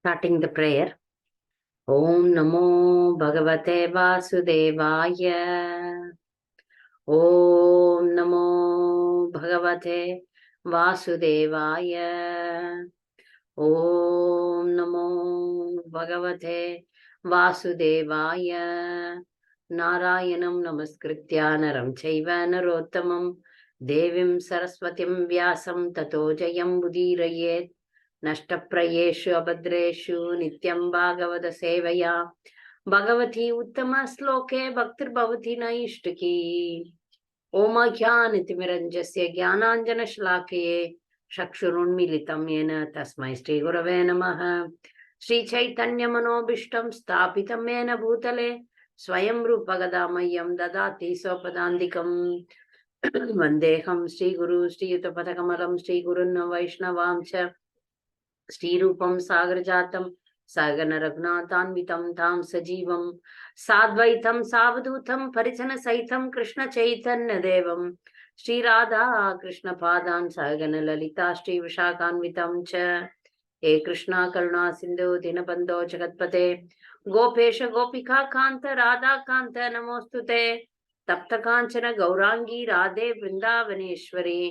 Starting the prayer. Om Namo Bhagavate Vasudevaya. Om Namo Bhagavate Vasudevaya. Om Namo Bhagavate Vasudevaya. Narayanam Namaskritya Naram Chaiva Narottamam Devim Saraswatim Vyasam Tato Jayam Budhirayet. नष्टप्रयेषु अभद्रेषु नित्यं भागवत सेवया भगवती उत्तम श्लोके भक्तिर्भवति नैष्टिकी ओमाख्यानतिमिरञ्जस्य ज्ञानाञ्जनशलाकये चक्षुरुन्मीलितं येन तस्मै श्रीगुरवे नमः। श्रीचैतन्यमनोभीष्टं स्थापितं येन भूतले स्वयं रूपगदामह्यं ददाति स्वपदान्तिकम् वन्देऽहं श्रीगुरु श्रीयुतपदकमलं श्रीगुरुन् वैष्णवांश्च श्रीरूपं सागरजातं सागन रघुनाथान्वितं तां सजीवं साद्वैतं सावधूतं परिजनसहितं कृष्ण चैतन्य देवं श्रीराधा कृष्ण पादान् सागन ललिता श्रीविशाखान्वितं च हे कृष्णा करुणा सिन्धु दीनबन्धो जगत्पते गोपेश गोपिका कान्त राधा कान्त नमोस्तुते तप्त कांचन गौरांगी राधे वृंदावनेश्वरी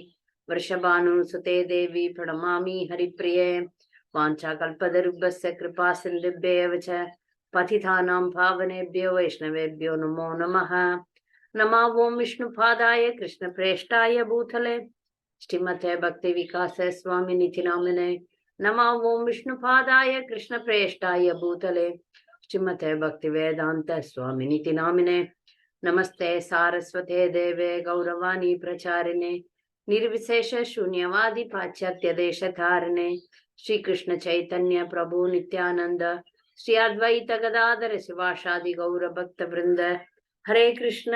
वृषभानुसुते देवी प्रणमामि हरिप्रिये वाञ्छाकल्पतरुभ्यश्च कृपा सिन्धुभ्येव च पतितानां पावनेभ्यो वैष्णवेभ्यो नमो नमः। नमो ओं विष्णुपादाय कृष्णप्रेष्ठाय भूतले श्रीमते भक्ति विकास स्वामिनिति नामिने। नमो ओं विष्णुपादाय कृष्णप्रेष्ठाय भूतले श्रीमते भक्ति वेदांत स्वामिनिति नामिने। नमस्ते सारस्वते देवे गौरवाणी प्रचारिणे निर्विशेष शून्यवादी पाश्चात्य देशधारिणे श्री कृष्ण चैतन्य प्रभु नित्यानंद श्री अद्वैत गदाधर शिवासादि गौर भक्त वृंद हरे Krishna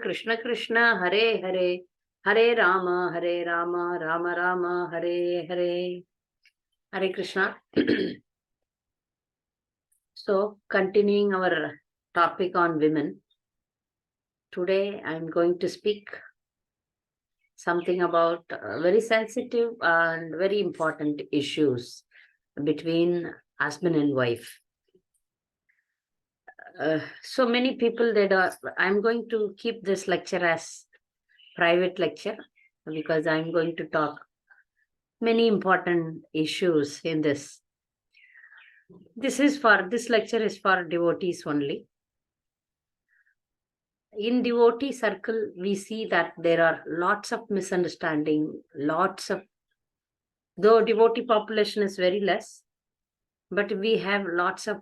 Krishna Krishna Hare Hare Hare Ram Ram Ram Hare Hare. Hare Krishna. So, continuing our topic on women, today I am going to speak something about very sensitive and very important issues between husband and wife. So many people I'm going to keep this lecture as private lecture because I'm going to talk many important issues in this. This lecture is for devotees only. In devotee circle, we see that there are lots of misunderstanding, though devotee population is very less, but we have lots of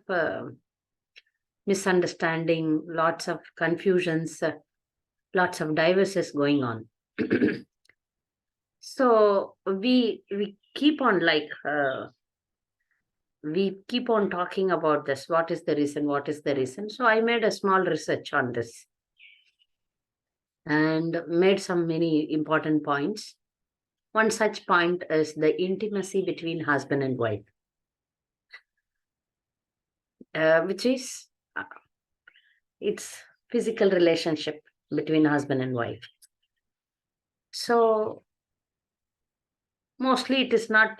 misunderstanding, lots of confusions, lots of diverses going on. So we keep on talking about this. What is the reason? So I made a small research on this and made many important points. One such point is the intimacy between husband and wife, which is it's physical relationship between husband and wife. So mostly it is not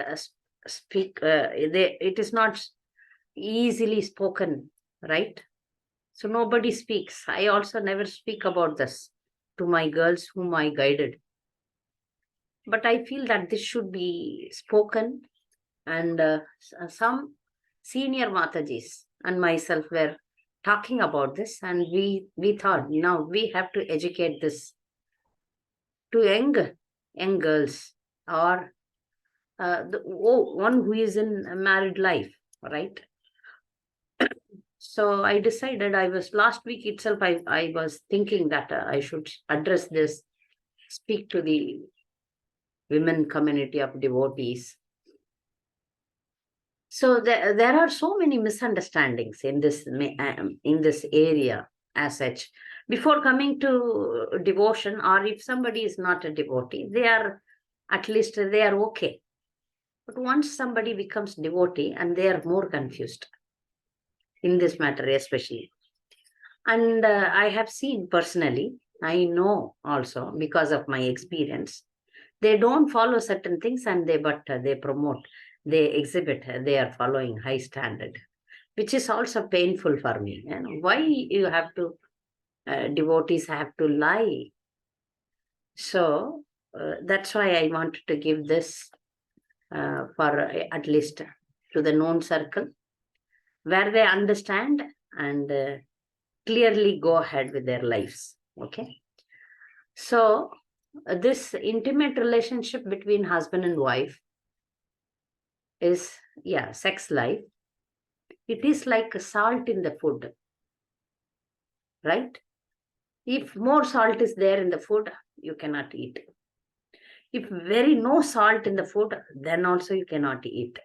it is not easily spoken, right? So nobody speaks. I also never speak about this to my girls whom I guided. But I feel that this should be spoken, and some senior Matajis and myself were talking about this, and we thought now we have to educate this to young girls or one who is in a married life, right? So I decided, last week itself, I was thinking that I should address this, speak to the women community of devotees. So there are so many misunderstandings in this area as such. Before coming to devotion, or if somebody is not a devotee, they are okay. But once somebody becomes devotee, and they are more confused in this matter especially. And I have seen personally, I know also because of my experience, they don't follow certain things and they promote. they exhibit, they are following high standard, which is also painful for me. Why you have to, devotees have to lie? So that's why I wanted to give this for at least to the known circle, where they understand and clearly go ahead with their lives. Okay. So this intimate relationship between husband and wife is, yeah, sex life. It is like a salt in the food, right? If more salt is there in the food, you cannot eat. If very no salt in the food, then also you cannot eat.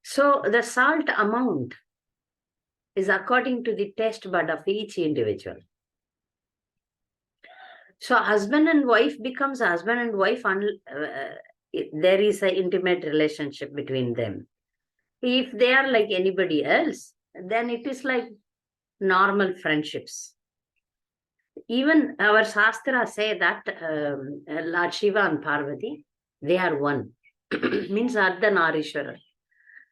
So the salt amount is according to the taste bud of each individual. So husband and wife becomes husband and wife, there is an intimate relationship between them. If they are like anybody else, then it is like normal friendships. Even our Shastra say that Lord Shiva and Parvati, they are one. Means Ardhanarishwara.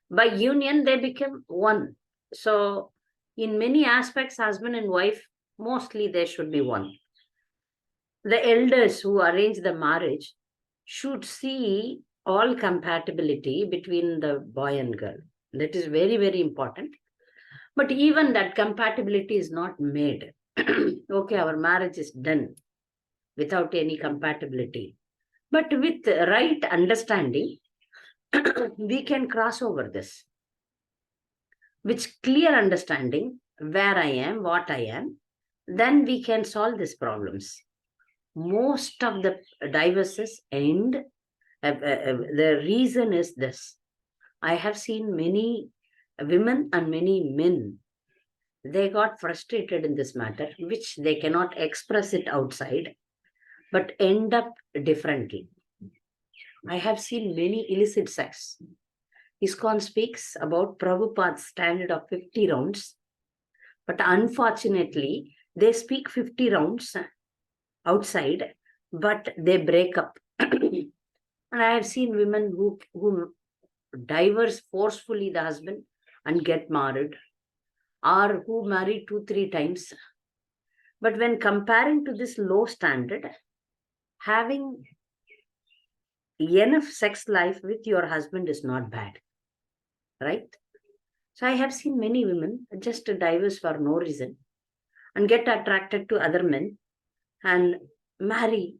By union, they become one. So in many aspects, husband and wife, mostly they should be one. The elders who arrange the marriage should see all compatibility between the boy and girl. That is very, very important. But even that compatibility is not made. Okay, our marriage is done without any compatibility. But with right understanding, we can cross over this. With clear understanding where I am, what I am, then we can solve these problems. Most of the divorces end, the reason is this. I have seen many women and many men, they got frustrated in this matter, which they cannot express it outside, but end up differently. I have seen many illicit sex. ISKCON speaks about Prabhupada's standard of 50 rounds, but unfortunately, they speak 50 rounds outside, but they break up. And I have seen women who divorce forcefully the husband and get married, or who marry 2-3 times. But when comparing to this low standard, having enough sex life with your husband is not bad, right? So I have seen many women just divorce for no reason and get attracted to other men and marry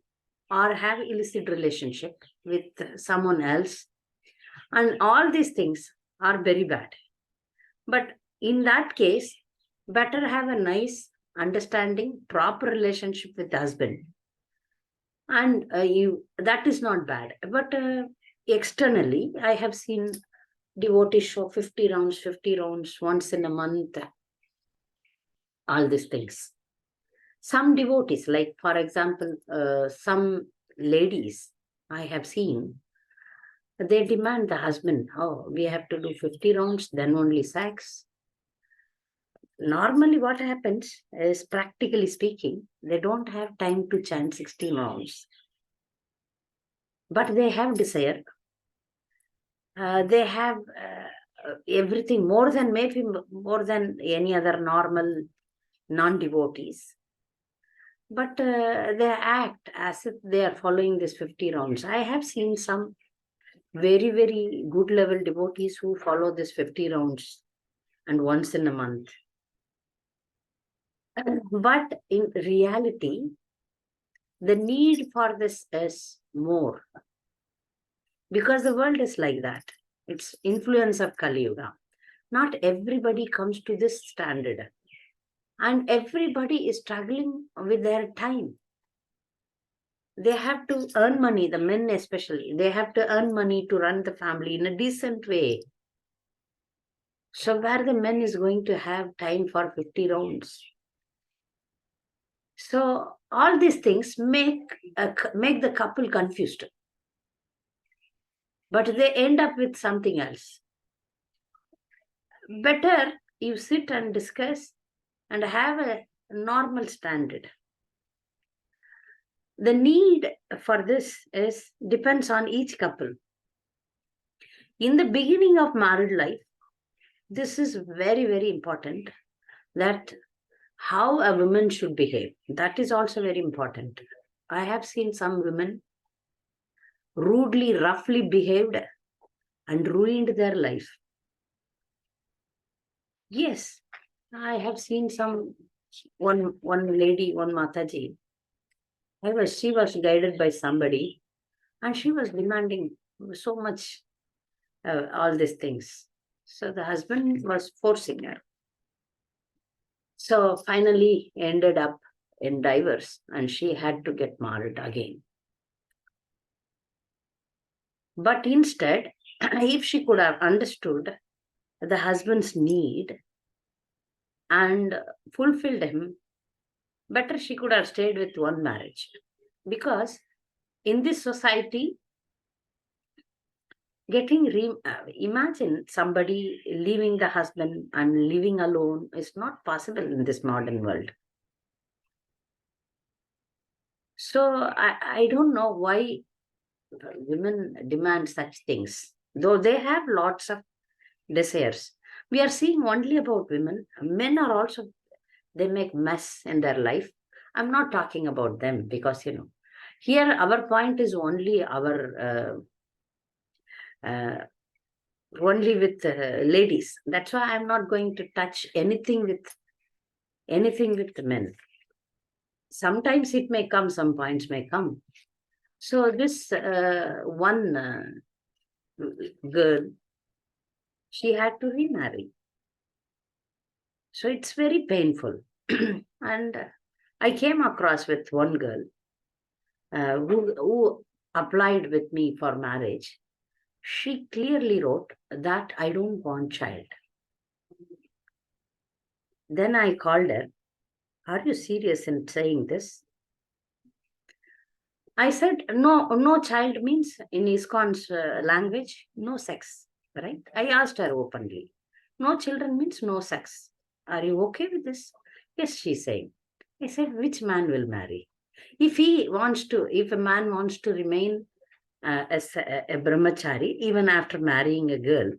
or have illicit relationship with someone else. And all these things are very bad. But in that case, better have a nice understanding, proper relationship with the husband. And that is not bad. But externally, I have seen devotees show 50 rounds once in a month, all these things. Some devotees, like for example, some ladies I have seen, they demand the husband, oh, we have to do 50 rounds, then only sex. Normally what happens is, practically speaking, they don't have time to chant 16 rounds. But they have desire. They have everything more than, maybe more than any other normal non-devotees. But they act as if they are following this 50 rounds. I have seen some very, very good level devotees who follow this 50 rounds and once in a month. But in reality, the need for this is more. Because the world is like that. It's influence of Kali Yuga. Not everybody comes to this standard. And everybody is struggling with their time. They have to earn money, the men especially. They have to earn money to run the family in a decent way. So where the men is going to have time for 50 rounds? So all these things make the couple confused. But they end up with something else. Better you sit and discuss and have a normal standard. The need for this depends on each couple. In the beginning of married life, this is very, very important, that how a woman should behave. That is also very important. I have seen some women rudely, roughly behaved and ruined their life. Yes, I have seen one lady, one Mataji. She was guided by somebody, and she was demanding so much, all these things. So the husband was forcing her. So finally ended up in divorce, and she had to get married again. But instead, if she could have understood the husband's need and fulfilled him, better she could have stayed with one marriage. Because in this society, imagine somebody leaving the husband and living alone is not possible in this modern world. So I don't know why women demand such things, though they have lots of desires. We are seeing only about women. Men are also, they make mess in their life. I'm not talking about them because, here our point is only only with ladies. That's why I'm not going to touch anything with men. Sometimes it may come, some points may come. So this one girl, she had to remarry. So it's very painful. And I came across with one girl who applied with me for marriage. She clearly wrote that I don't want child. Then I called her, are you serious in saying this? I said, no child means in ISKCON's language, no sex, right? I asked her openly. No children means no sex. Are you okay with this? Yes, she's saying. I said, which man will marry? If a man wants to remain as a brahmachari, even after marrying a girl,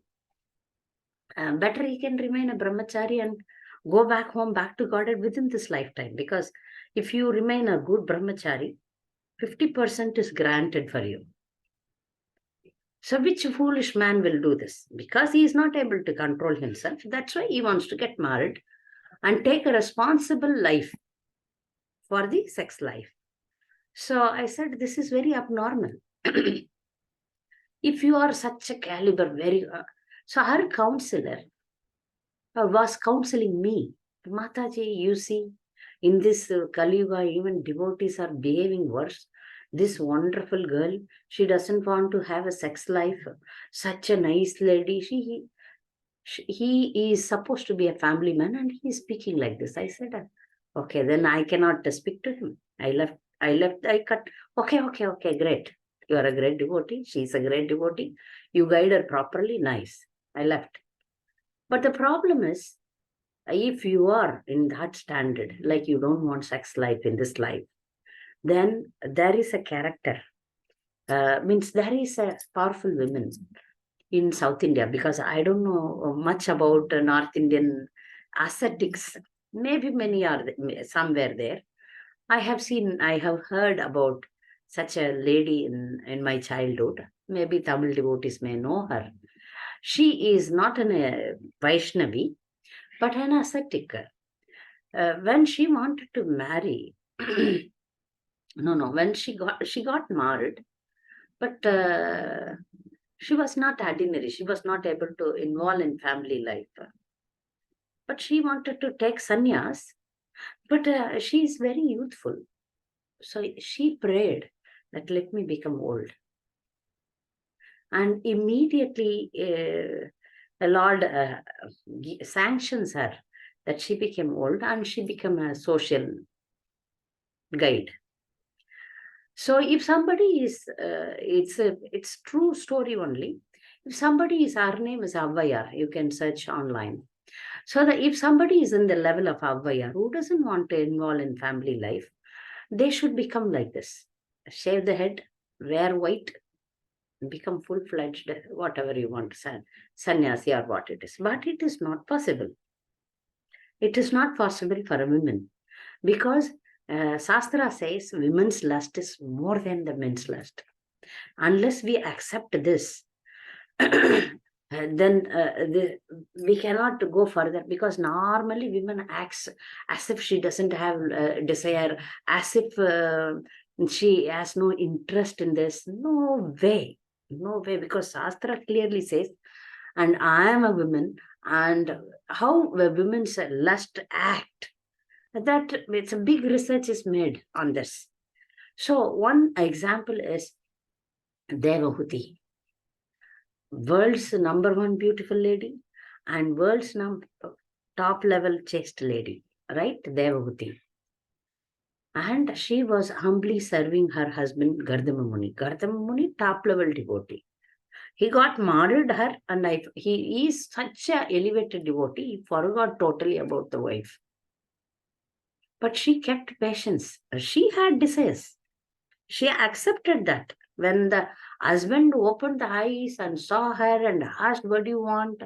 better he can remain a brahmachari and go back home, back to Godhead within this lifetime. Because if you remain a good brahmachari, 50% is granted for you. So which foolish man will do this? Because he is not able to control himself. That's why he wants to get married and take a responsible life for the sex life. So I said, this is very abnormal. If you are such a caliber, so her counselor was counseling me. Mataji, you see, in this Kali Yuga, even devotees are behaving worse. This wonderful girl, she doesn't want to have a sex life. Such a nice lady. He is supposed to be a family man, and he is speaking like this. I said, okay, then I cannot speak to him. I cut. Okay, great. You are a great devotee. She's a great devotee. You guide her properly. Nice. I left. But the problem is, if you are in that standard, like you don't want sex life in this life, then there is a character. Means there is a powerful women in South India, because I don't know much about North Indian ascetics. Maybe many are somewhere there. I have heard about such a lady in my childhood. Maybe Tamil devotees may know her. She is not a Vaishnavi, but an ascetic. When she wanted to marry, when she got married, but she was not ordinary. She was not able to involve in family life. But she wanted to take sannyas, but she is very youthful. So she prayed that let me become old. And immediately the Lord sanctions her that she became old, and she became a social guide. So if somebody is, it's true story only. If somebody is, her name is Avvayar, you can search online. So that if somebody is in the level of Avvayar, who doesn't want to involve in family life, they should become like this. Shave the head, wear white, become full-fledged, whatever you want to say, sannyasi or what it is. But it is not possible. It is not possible for a woman because Shastra says women's lust is more than the men's lust. Unless we accept this, then we cannot go further, because normally women acts as if she doesn't have desire, as if she has no interest in this. No way, no way, because Shastra clearly says, and I am a woman, and how women's lust act, that it's a big research is made on this. So one example is Devahuti, world's number one beautiful lady and world's top level chaste lady, right? Devahuti. And she was humbly serving her husband Gardama Muni. Gardama Muni, top level devotee. He got married her, and he is such a elevated devotee, he forgot totally about the wife. But she kept patience. She had desires. She accepted that. When the husband opened the eyes and saw her and asked, "What do you want?"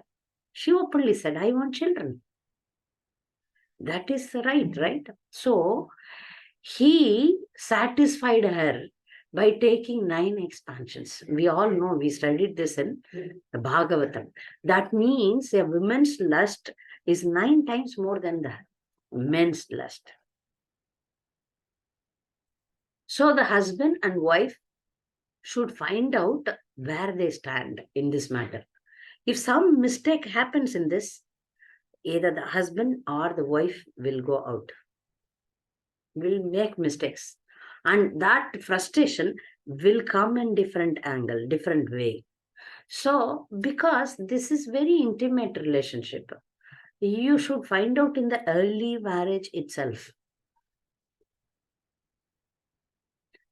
she openly said, "I want children." That is right? So he satisfied her by taking 9 expansions. We all know, we studied this in the Bhagavatam. That means a woman's lust is 9 times more than the men's lust. So the husband and wife should find out where they stand in this matter. If some mistake happens in this, either the husband or the wife will go out, will make mistakes. And that frustration will come in different angle, different way. So, because this is very intimate relationship, you should find out in the early marriage itself.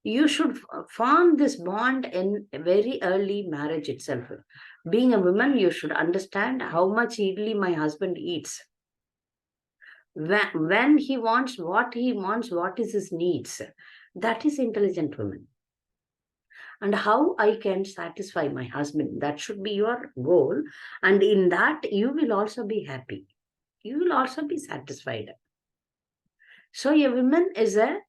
You should form this bond in a very early marriage itself. Being a woman, you should understand how much idli my husband eats. When he wants, what is his needs. That is intelligent woman. And how I can satisfy my husband. That should be your goal. And in that, you will also be happy. You will also be satisfied. So a woman is a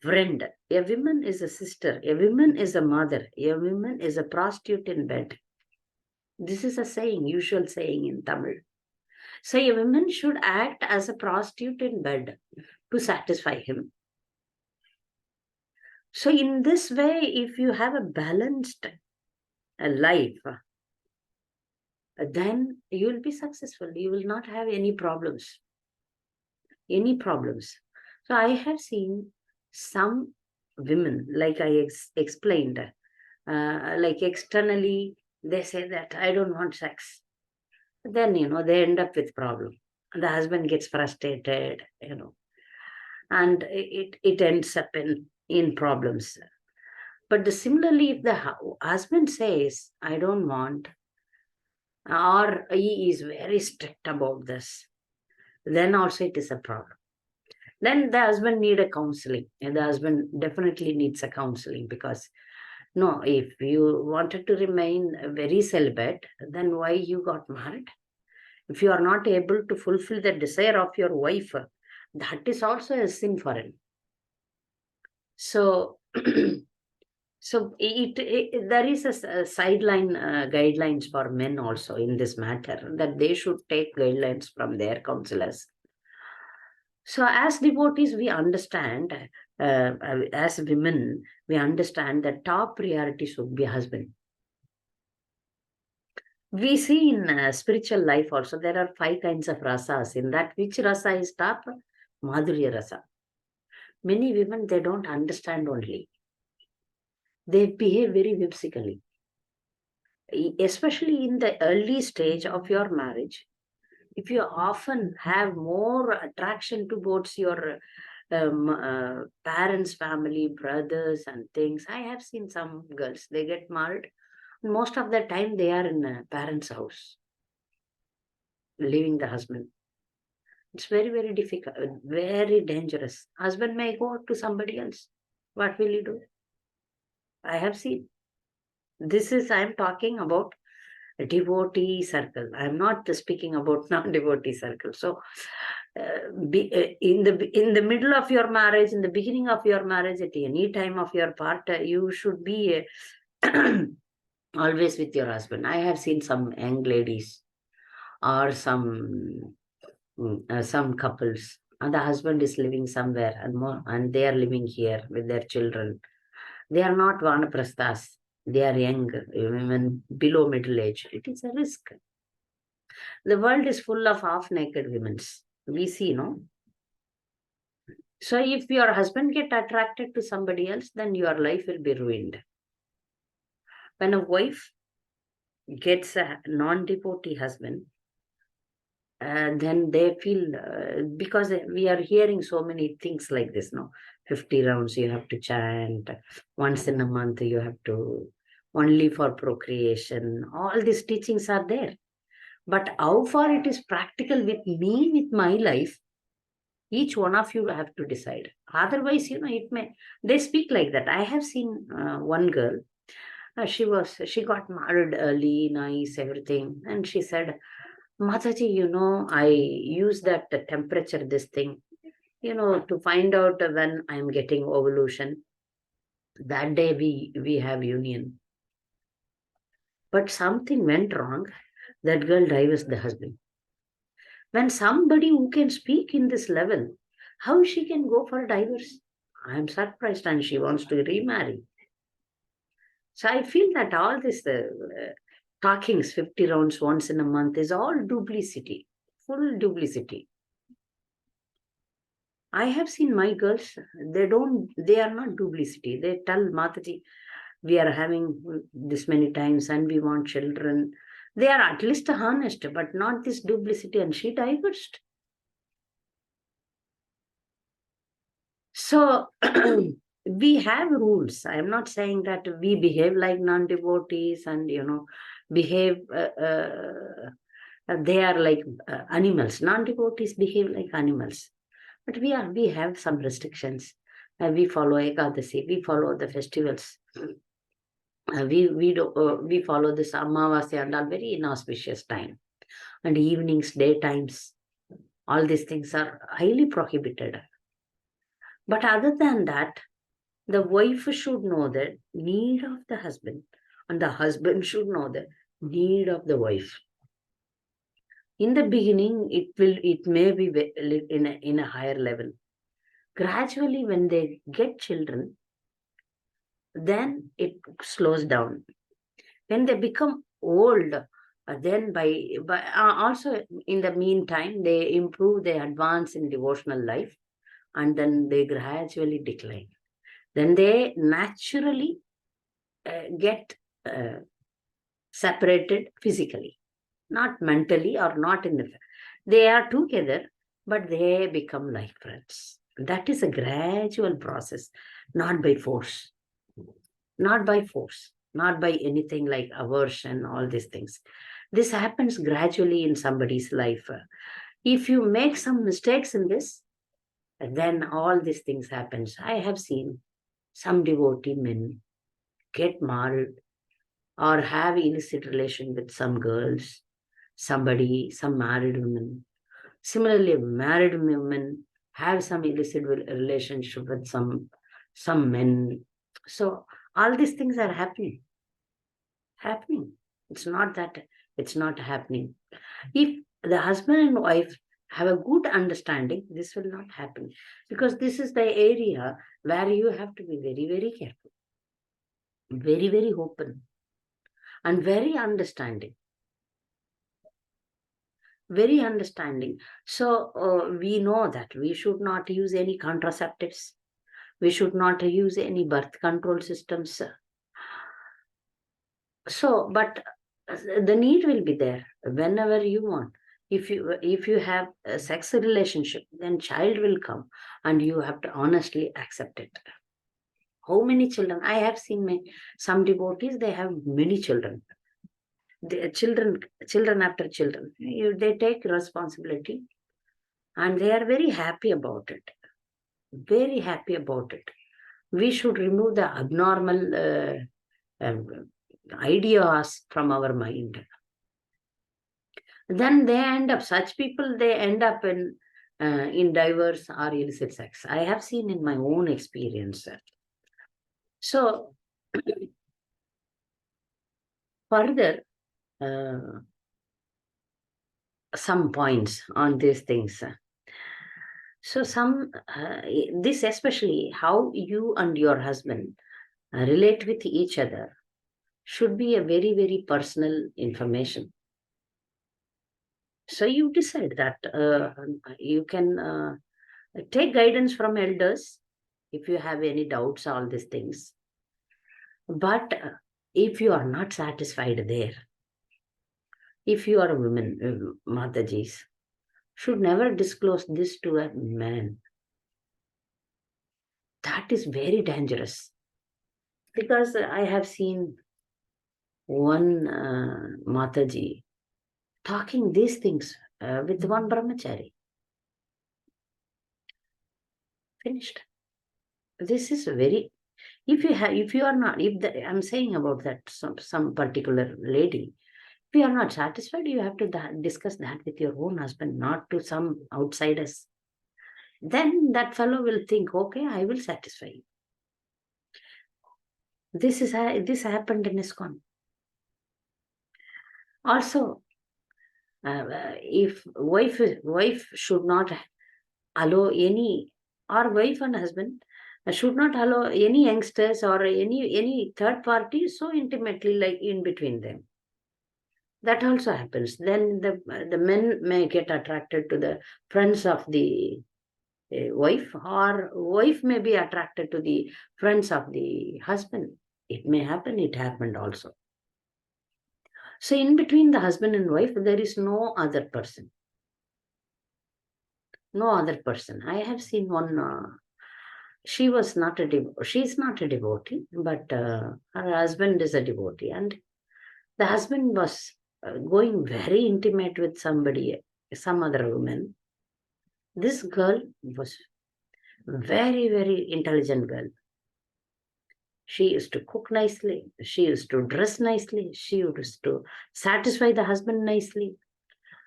friend. A woman is a sister. A woman is a mother. A woman is a prostitute in bed. This is a saying, usual saying in Tamil. So a woman should act as a prostitute in bed to satisfy him. So in this way, if you have a balanced life, then you will be successful. You will not have any problems. Any problems. So I have seen some women, like I explained, like externally, they say that I don't want sex. Then, they end up with problem. The husband gets frustrated, and it ends up in problems. But similarly, if the husband says, I don't want, or he is very strict about this, then also it is a problem. Then the husband need a counseling, and the husband definitely needs a counseling, because no, if you wanted to remain very celibate, then why you got married? If you are not able to fulfill the desire of your wife, that is also a sin for him. So, so there is a sideline guidelines for men also in this matter, that they should take guidelines from their counselors. So as devotees, we understand, as women, we understand that top priority should be husband. We see in spiritual life also, there are 5 kinds of rasas. In that, which rasa is top? Madhurya rasa. Many women, they don't understand only. They behave very whimsically. Especially in the early stage of your marriage, if you often have more attraction towards your parents' family, brothers and things. I have seen some girls, they get married. Most of the time they are in a parents' house, leaving the husband. It's very, very difficult, very dangerous. Husband may go to somebody else. What will you do? I have seen. I'm talking about a devotee circle. I'm not speaking about non-devotee circle. So, in the middle of your marriage, in the beginning of your marriage, at any time of your part, you should be always with your husband. I have seen some young ladies or some couples, and the husband is living somewhere, and they are living here with their children. They are not vanaprasthas. They are young, even below middle age. It is a risk. The world is full of half-naked women. We see, no? So if your husband get attracted to somebody else, then your life will be ruined. When a wife gets a non-devotee husband, then they feel, because we are hearing so many things like this, no? 50 rounds you have to chant, once in a month you have to, only for procreation. All these teachings are there. But how far it is practical with me, with my life, each one of you have to decide. Otherwise, they speak like that. I have seen one girl, she got married early, nice, everything. And she said, Mataji, I use that temperature, this thing, to find out when I'm getting ovulation. That day we have union. But something went wrong. That girl divorced the husband. When somebody who can speak in this level, how she can go for a divorce? I'm surprised, and she wants to remarry. So I feel that all this talkings, 50 rounds once in a month, is all duplicity, full duplicity. I have seen my girls, they are not duplicity. They tell Mataji, we are having this many times and we want children. They are at least honest, but not this duplicity, and she divorced. So we have rules. I am not saying that we behave like non-devotees and, behave, they are like animals. Non-devotees behave like animals. But we have some restrictions. We follow Ekadasi, we follow the festivals. We follow this Amavasya and all, very inauspicious time. And evenings, daytimes, all these things are highly prohibited. But other than that, the wife should know the need of the husband, and the husband should know the need of the wife. In the beginning, it may be in a higher level. Gradually, when they get children, then it slows down. When they become old, then also in the meantime, they improve, they advance in devotional life, and then they gradually decline. Then they naturally get separated physically, not mentally or not in the. They are together, but they become like friends. That is a gradual process, not by force, not by force, not by anything like aversion, all these things. This happens gradually in somebody's life. If you make some mistakes in this, then all these things happens. I have seen some devotee men get married or have illicit relation with some girls, some married women. Similarly, married women have some illicit relationship with some men. So all these things are happening. It's not that it's not happening. If the husband and wife have a good understanding, this will not happen, because this is the area where you have to be very, very careful, very, very open, and very understanding. Very understanding. So we know that we should not use any contraceptives. We should not use any birth control systems. So, but the need will be there whenever you want. If you have a sex relationship, then child will come, and you have to honestly accept it. How many children? I have seen some devotees, they have many children. Children after children. They take responsibility, and they are very happy about it. Very happy about it. We should remove the abnormal ideas from our mind. Then they end up, such people, they end up in diverse or illicit sex. I have seen in my own experience. So, further, some points on these things. So, this especially how you and your husband relate with each other should be a very, very personal information. So, you decide that you can take guidance from elders if you have any doubts, all these things. But if you are not satisfied there, if you are a woman, Matajis, should never disclose this to a man. That is very dangerous. Because I have seen one Mataji talking these things with one brahmachari. Finished. This is very, if you are not, I'm saying about that some particular lady, if you are not satisfied, you have to discuss that with your own husband, not to some outsiders. Then that fellow will think, okay, I will satisfy you. This happened in ISKCON. Also, if wife should not allow any, or wife and husband should not allow any youngsters or any third party so intimately like in between them. That also happens. Then the men may get attracted to the friends of the wife, or wife may be attracted to the friends of the husband. It may happen. It happened also. So in between the husband and wife, there is no other person. No other person. I have seen one. She is not a devotee, but her husband is a devotee, and the husband was going very intimate with somebody, some other woman. This girl was very, very intelligent girl. She used to cook nicely. She used to dress nicely. She used to satisfy the husband nicely.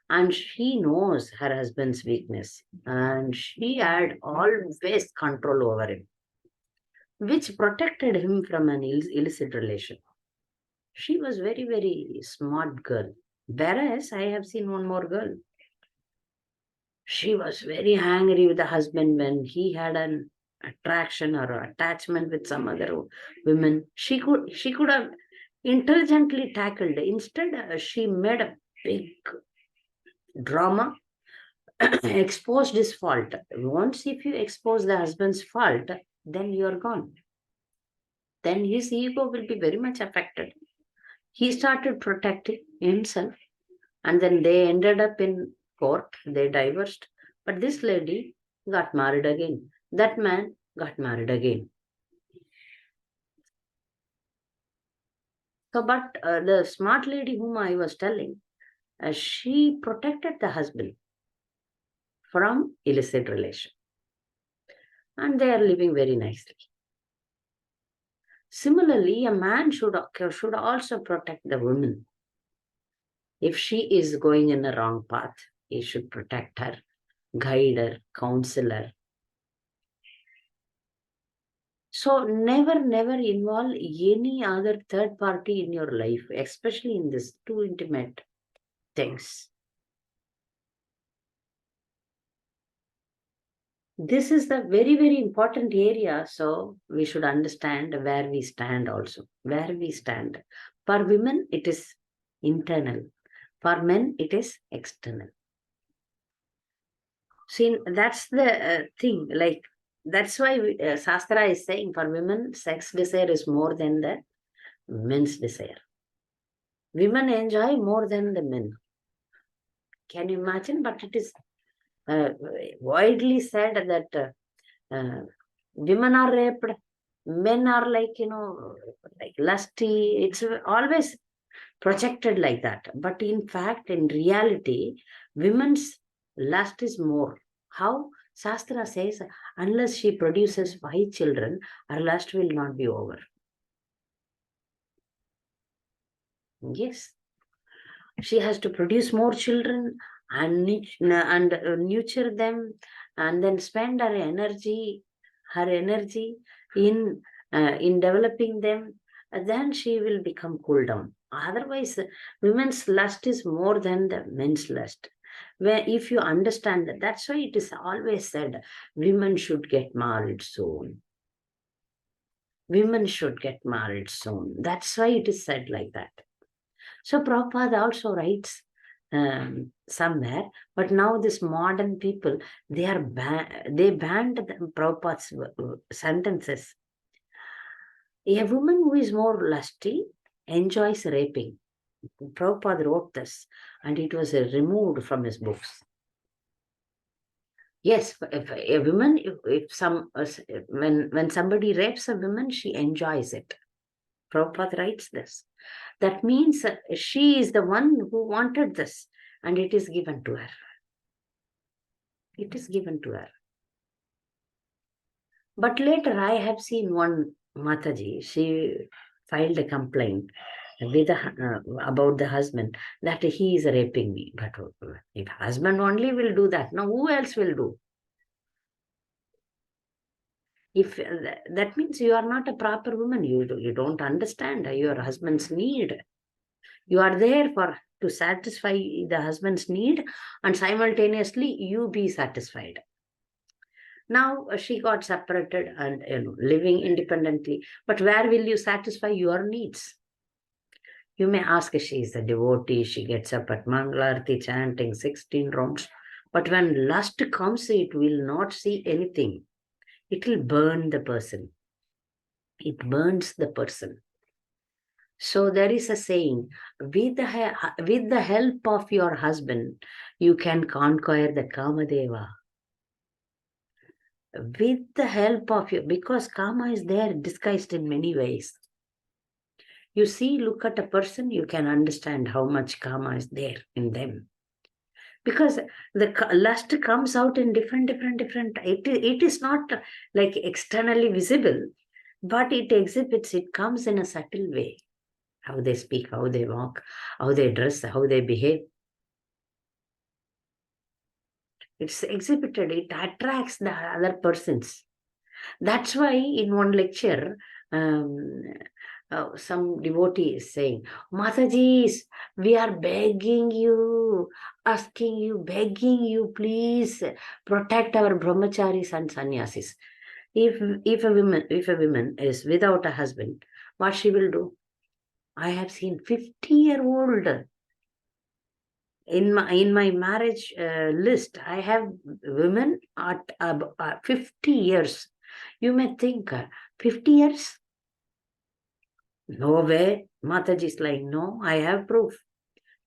And she knows her husband's weakness. And she had always control over him, which protected him from an illicit relation. She was very, very smart girl. Whereas I have seen one more girl. She was very angry with the husband when he had an attraction or attachment with some other women. She could have intelligently tackled. Instead, she made a big drama, exposed his fault. Once if you expose the husband's fault, then you're gone. Then his ego will be very much affected. He started protecting himself, and then they ended up in court. They divorced. But this lady got married again. That man got married again. So, but the smart lady whom I was telling, she protected the husband from illicit relation. And they are living very nicely. Similarly, a man should also protect the woman. If she is going in a wrong path, he should protect her, guide her, counsel her. So never involve any other third party in your life, especially in this too intimate things. This is the very, very important area. So we should understand where we stand also. Where we stand. For women, it is internal. For men, it is external. See, that's the thing. Like, that's why Shastra is saying for women, sex desire is more than the men's desire. Women enjoy more than the men. Can you imagine? But it is widely said that women are raped, men are like, like lusty. It's always projected like that. But in fact, in reality, women's lust is more. How? Shastra says, unless she produces 5 children, her lust will not be over. Yes. She has to produce more children and nurture them, and then spend her energy in developing them. Then she will become cool down. Otherwise, women's lust is more than the men's lust. Where if you understand that, that's why it is always said women should get married soon. Women should get married soon. That's why it is said like that. So Prabhupada also writes somewhere, but now this modern people, they banned Prabhupada's sentences. A woman who is more lusty enjoys raping. Prabhupada wrote this, and it was removed from his books. Yes, if a woman, when somebody rapes a woman, she enjoys it. Prabhupada writes this. That means she is the one who wanted this, and it is given to her. It is given to her. But later I have seen one Mataji, she filed a complaint with about the husband that he is raping me. But if husband only will do that, now who else will do? If that means you are not a proper woman, you don't understand your husband's need. You are there to satisfy the husband's need, and simultaneously you be satisfied. Now she got separated and living independently. But where will you satisfy your needs? You may ask, she is a devotee, she gets up at Mangalarti chanting 16 rounds. But when lust comes, it will not see anything. It will burn the person. It burns the person. So there is a saying, with the help of your husband, you can conquer the Kamadeva. With the help of you, because Kama is there disguised in many ways. You see, look at a person, you can understand how much Kama is there in them. Because the lust comes out in different. It is not like externally visible, but it exhibits, it comes in a subtle way. How they speak, how they walk, how they dress, how they behave. It's exhibited, it attracts the other persons. That's why in one lecture, some devotee is saying, Mataji, we are begging you, asking you, begging you, please protect our brahmacharis and sannyasis. If a woman is without a husband, what she will do? I have seen 50-year-old. In my marriage list, I have women at 50 years. You may think, 50 years? No way. Mataji is like, no, I have proof.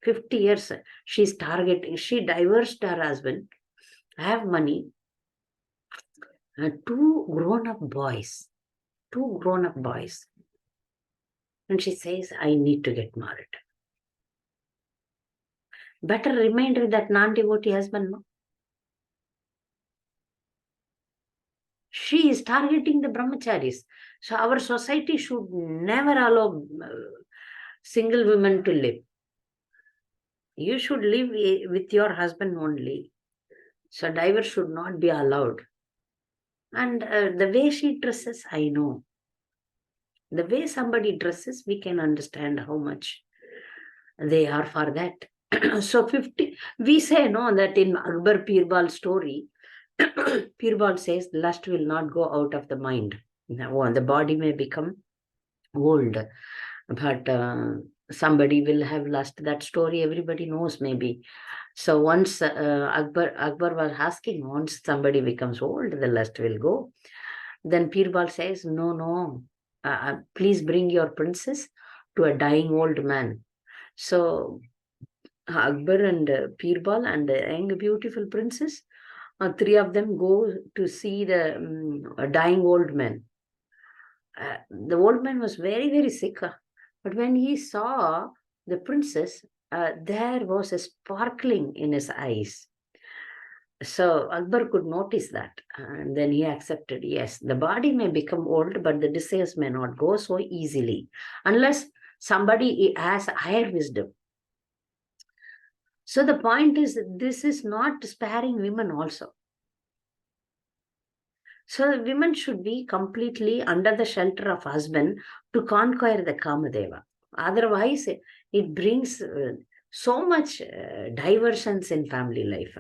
50 years, she's targeting, she divorced her husband, I have money, two grown-up boys. And she says, I need to get married. Better reminder that non-devotee husband, no? She is targeting the brahmacharis. So our society should never allow single women to live. You should live with your husband only. So divorce should not be allowed. And the way she dresses, I know. The way somebody dresses, we can understand how much they are for that. So 50, we say, no, that in Akbar Pirbal story, Pirbal says lust will not go out of the mind. Now, the body may become old, but somebody will have lust. That story everybody knows maybe. So once Akbar was asking, once somebody becomes old, the lust will go. Then Pirbal says, no, please bring your princess to a dying old man. So Akbar and Pirbal and the young beautiful princess, three of them go to see the dying old man. The old man was very, very sick. But when he saw the princess, there was a sparkling in his eyes. So Akbar could notice that, and then he accepted, yes, the body may become old, but the desires may not go so easily. Unless somebody has higher wisdom. So the point is, this is not sparing women also. So women should be completely under the shelter of husband to conquer the Kamadeva. Otherwise, it brings so much diversions in family life.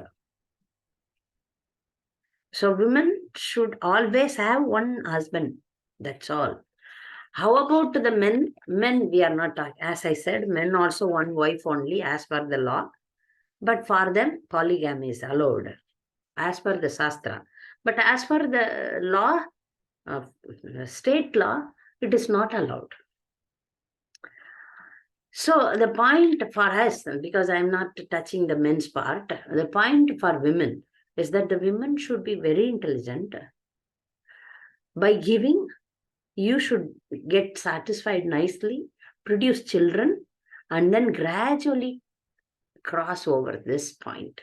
So women should always have one husband. That's all. How about the men? Men, we are not talking. As I said, men also one wife only as per the law. But for them, polygamy is allowed as per the Shastra. But as per the law, state law, it is not allowed. So the point for us, because I'm not touching the men's part, the point for women is that the women should be very intelligent. By giving, you should get satisfied nicely, produce children, and then gradually cross over this point.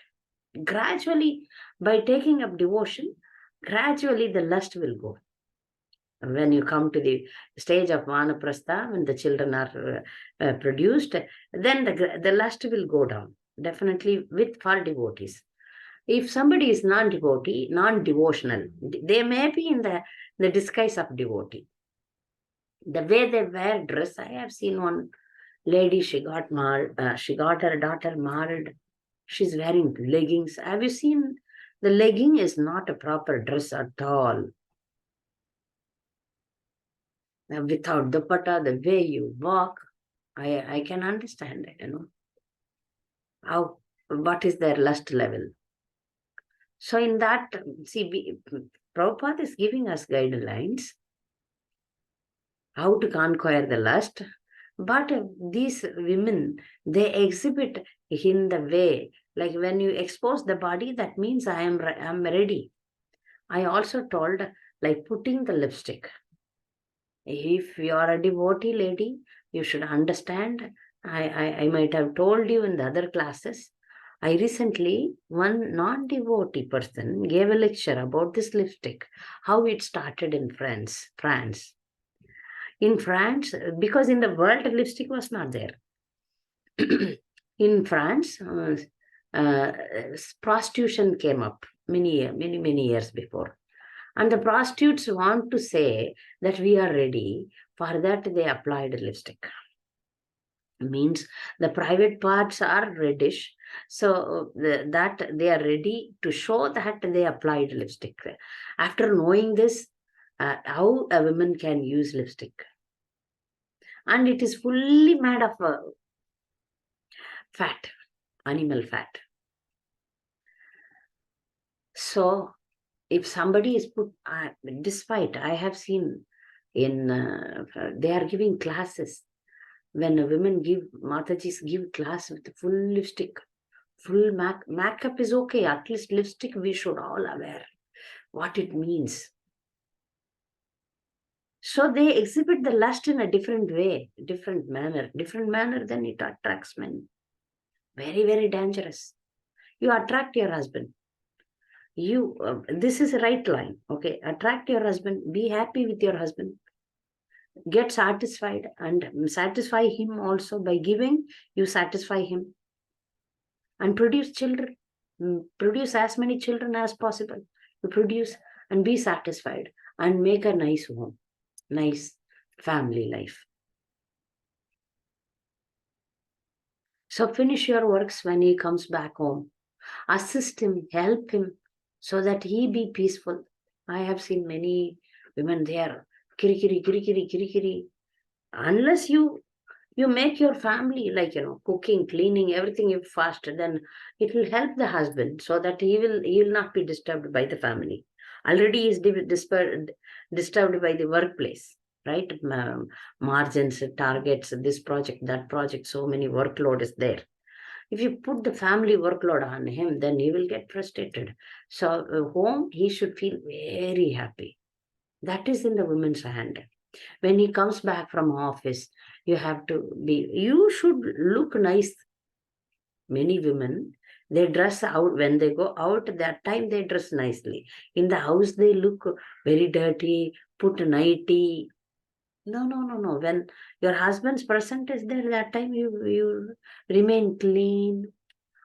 Gradually, by taking up devotion, gradually the lust will go. When you come to the stage of Vanaprastha, when the children are produced, then the lust will go down, definitely for devotees. If somebody is non-devotee, non-devotional, they may be in the disguise of devotee. The way they wear dress, I have seen one lady, she got her daughter married. She's wearing leggings. Have you seen? The legging is not a proper dress at all. Without dupatta, the way you walk, I can understand it, what is their lust level. So in that, see, Prabhupada is giving us guidelines how to conquer the lust. But these women, they exhibit in the way, like when you expose the body, that means I'm ready. I also told, like putting the lipstick. If you are a devotee lady, you should understand. I might have told you in the other classes. I recently, one non-devotee person gave a lecture about this lipstick, how it started in France. In France, because in the world, lipstick was not there. In France, prostitution came up many years before. And the prostitutes want to say that we are ready. For that, they applied lipstick. Means the private parts are reddish. So that they are ready to show that they applied lipstick. After knowing this, how a woman can use lipstick. And it is fully made of fat, animal fat. So if somebody is put, despite I have seen in, they are giving classes. When women give, Matajis give class with full lipstick, full makeup is okay. At least lipstick, we should all aware what it means. So they exhibit the lust in a different way, different manner, then it attracts men. Very, very dangerous. You attract your husband. This is a right line. Okay. Attract your husband. Be happy with your husband. Get satisfied and satisfy him also. By giving, you satisfy him. And produce children. Produce as many children as possible. You produce and be satisfied and make a nice home, nice family life. So finish your works when he comes back home. Assist him, help him, so that he be peaceful. I have seen many women there, kiri. Unless you make your family, like, cooking, cleaning, everything you fast, then it will help the husband so that he will not be disturbed by the family. Already he is disturbed by the workplace, right? Margins, targets, this project, that project, so many workload is there. If you put the family workload on him, then he will get frustrated. So home, he should feel very happy. That is in the woman's hand. When he comes back from office, you should look nice. Many women, they dress out, when they go out, that time they dress nicely. In the house, they look very dirty, put nightie, No. When your husband's present is there, that time you remain clean,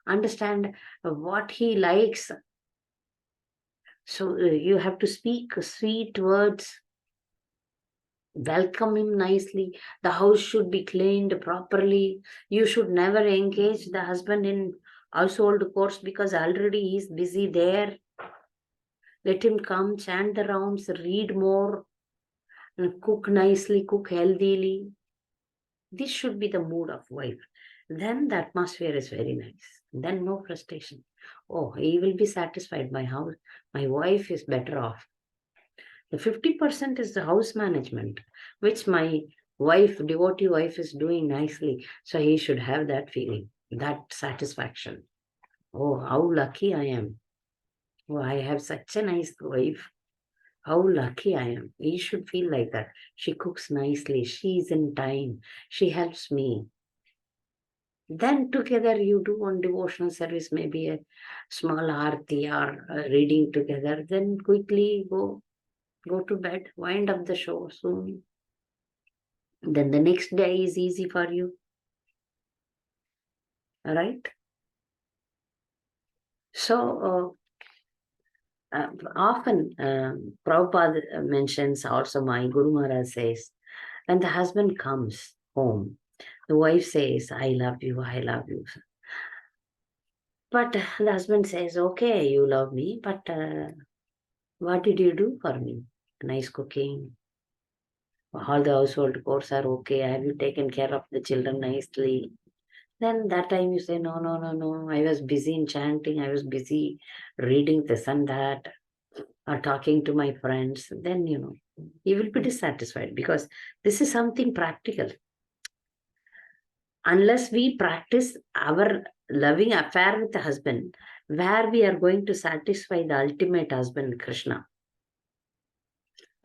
understand what he likes. So you have to speak sweet words, welcome him nicely. The house should be cleaned properly. You should never engage the husband in household chores because already he's busy there. Let him come, chant the rounds, read more, and cook nicely, cook healthily. This should be the mood of wife. Then the atmosphere is very nice. Then no frustration. Oh, he will be satisfied. My wife is better off. The 50% is the house management, which my devotee wife, is doing nicely. So he should have that feeling, that satisfaction. Oh, how lucky I am. Oh, I have such a nice wife. How lucky I am. He should feel like that. She cooks nicely. She's in time. She helps me. Then together you do one devotional service, maybe a small arti or reading together. Then quickly go to bed, wind up the show soon. Then the next day is easy for you. All right. So often Prabhupada mentions, also my Guru Maharaj says, when the husband comes home, the wife says, I love you, I love you. But the husband says, okay, you love me, but what did you do for me? Nice cooking. All the household chores are okay. Have you taken care of the children nicely? Then that time you say, no. I was busy in chanting. I was busy reading this and that, or talking to my friends. Then, you will be dissatisfied because this is something practical. Unless we practice our loving affair with the husband, where we are going to satisfy the ultimate husband, Krishna.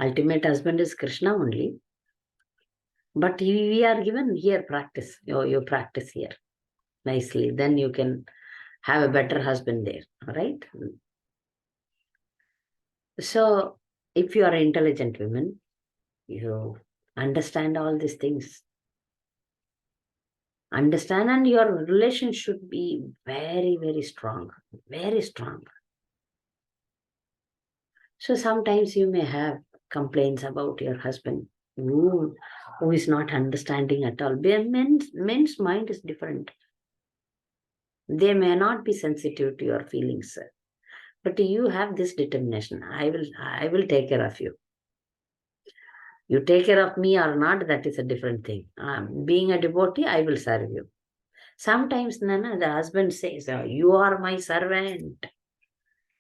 Ultimate husband is Krishna only. But we are given here practice. You practice here nicely. Then you can have a better husband there. All right. So if you are intelligent women, you understand all these things. Understand, and your relation should be very, very strong. Very strong. So sometimes you may have complaints about your husband who is not understanding at all. Men's mind is different. They may not be sensitive to your feelings, but you have this determination. I will take care of you. You take care of me or not, that is a different thing. Being a devotee, I will serve you. Sometimes, Nana, the husband says, "Oh, you are my servant."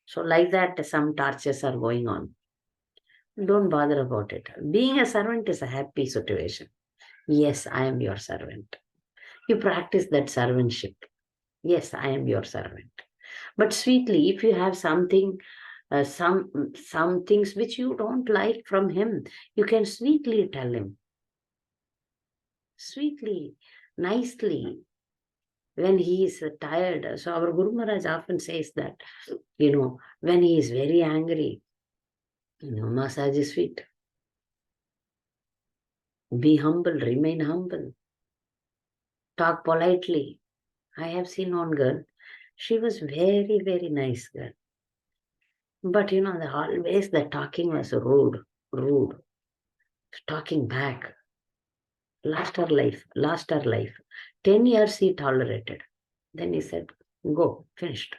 So like that, some tortures are going on. Don't bother about it. Being a servant is a happy situation. Yes, I am your servant. You practice that servantship. Yes, I am your servant. But sweetly, if you have something, some things which you don't like from him, you can sweetly tell him. Sweetly, nicely, when he is tired. So our Guru Maharaj often says that, when he is very angry, massage his feet. Be humble, remain humble. Talk politely. I have seen one girl. She was very, very nice girl. But always the talking was rude, talking back. Lost her life. 10 years he tolerated. Then he said, go, finished.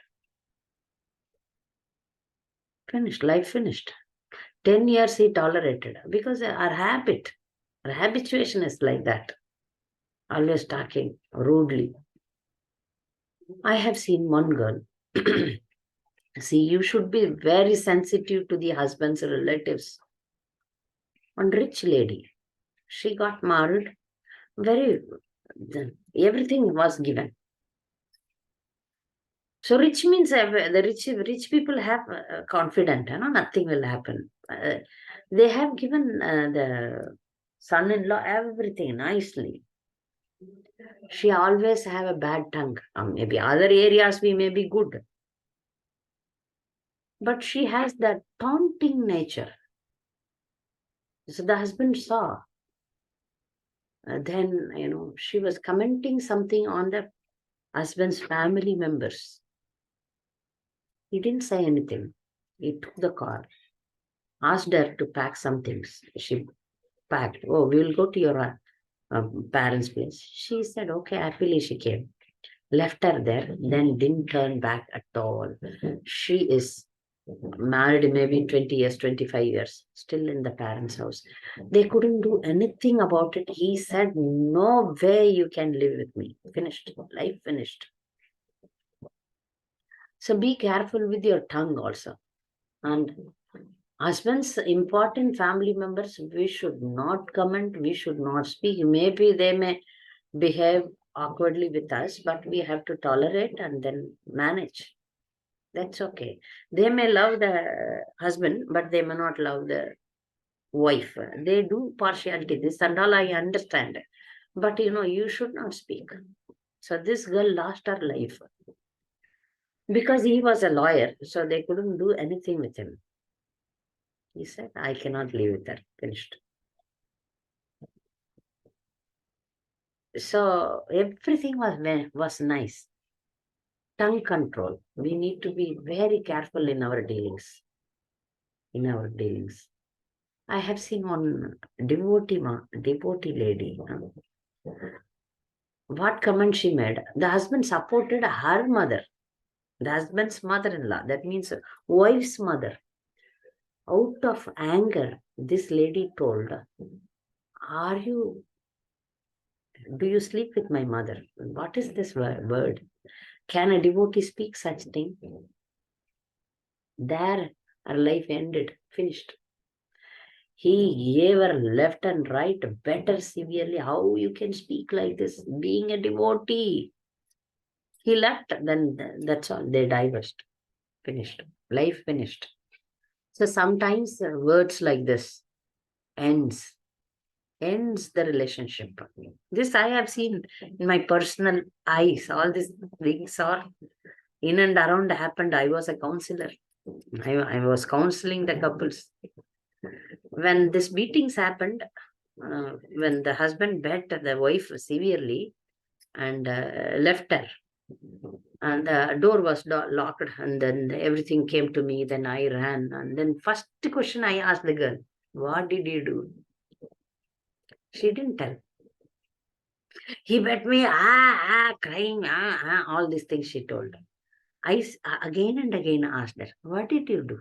Finished, life finished. 10 years he tolerated because our habituation is like that. Always talking rudely. I have seen one girl. See, you should be very sensitive to the husband's relatives. One rich lady. She got married. Everything was given. So rich means the rich people have confident, nothing will happen. They have given the son-in-law everything nicely. She always have a bad tongue. Maybe other areas we may be good. But she has that taunting nature. So the husband saw. Then, she was commenting something on the husband's family members. He didn't say anything. He took the car, asked her to pack some things. She packed. Oh, we will go to your parents' place. She said, okay, happily she came. Left her there, then didn't turn back at all. She is married maybe 20 years, 25 years, still in the parents' house. They couldn't do anything about it. He said, no way you can live with me. Finished. Life finished. So be careful with your tongue also. And husbands, important family members, we should not comment, we should not speak. Maybe they may behave awkwardly with us, but we have to tolerate and then manage. That's okay. They may love the husband, but they may not love the wife. They do partiality, this and all I understand. But you should not speak. So this girl lost her life because he was a lawyer, so they couldn't do anything with him. He said, I cannot live with her. Finished. So everything was nice. Tongue control. We need to be very careful in our dealings. I have seen one devotee lady. What comment she made? The husband supported her mother, the husband's mother-in-law. That means wife's mother. Out of anger, this lady told, do you sleep with my mother? What is this word? Can a devotee speak such thing? There, her life ended, finished. He gave her left and right, better severely. How you can speak like this, being a devotee? He left, then that's all. They divorced. Finished. Life finished. So sometimes words like this ends the relationship. This I have seen in my personal eyes. All these things are in and around happened. I was a counselor. I was counseling the couples. When these beatings happened, when the husband beat the wife severely and left her, and the door was locked, and then everything came to me, then I ran, and then first question I asked the girl, what did you do? She didn't tell. He bet me, crying, all these things she told. I again and again asked her, what did you do?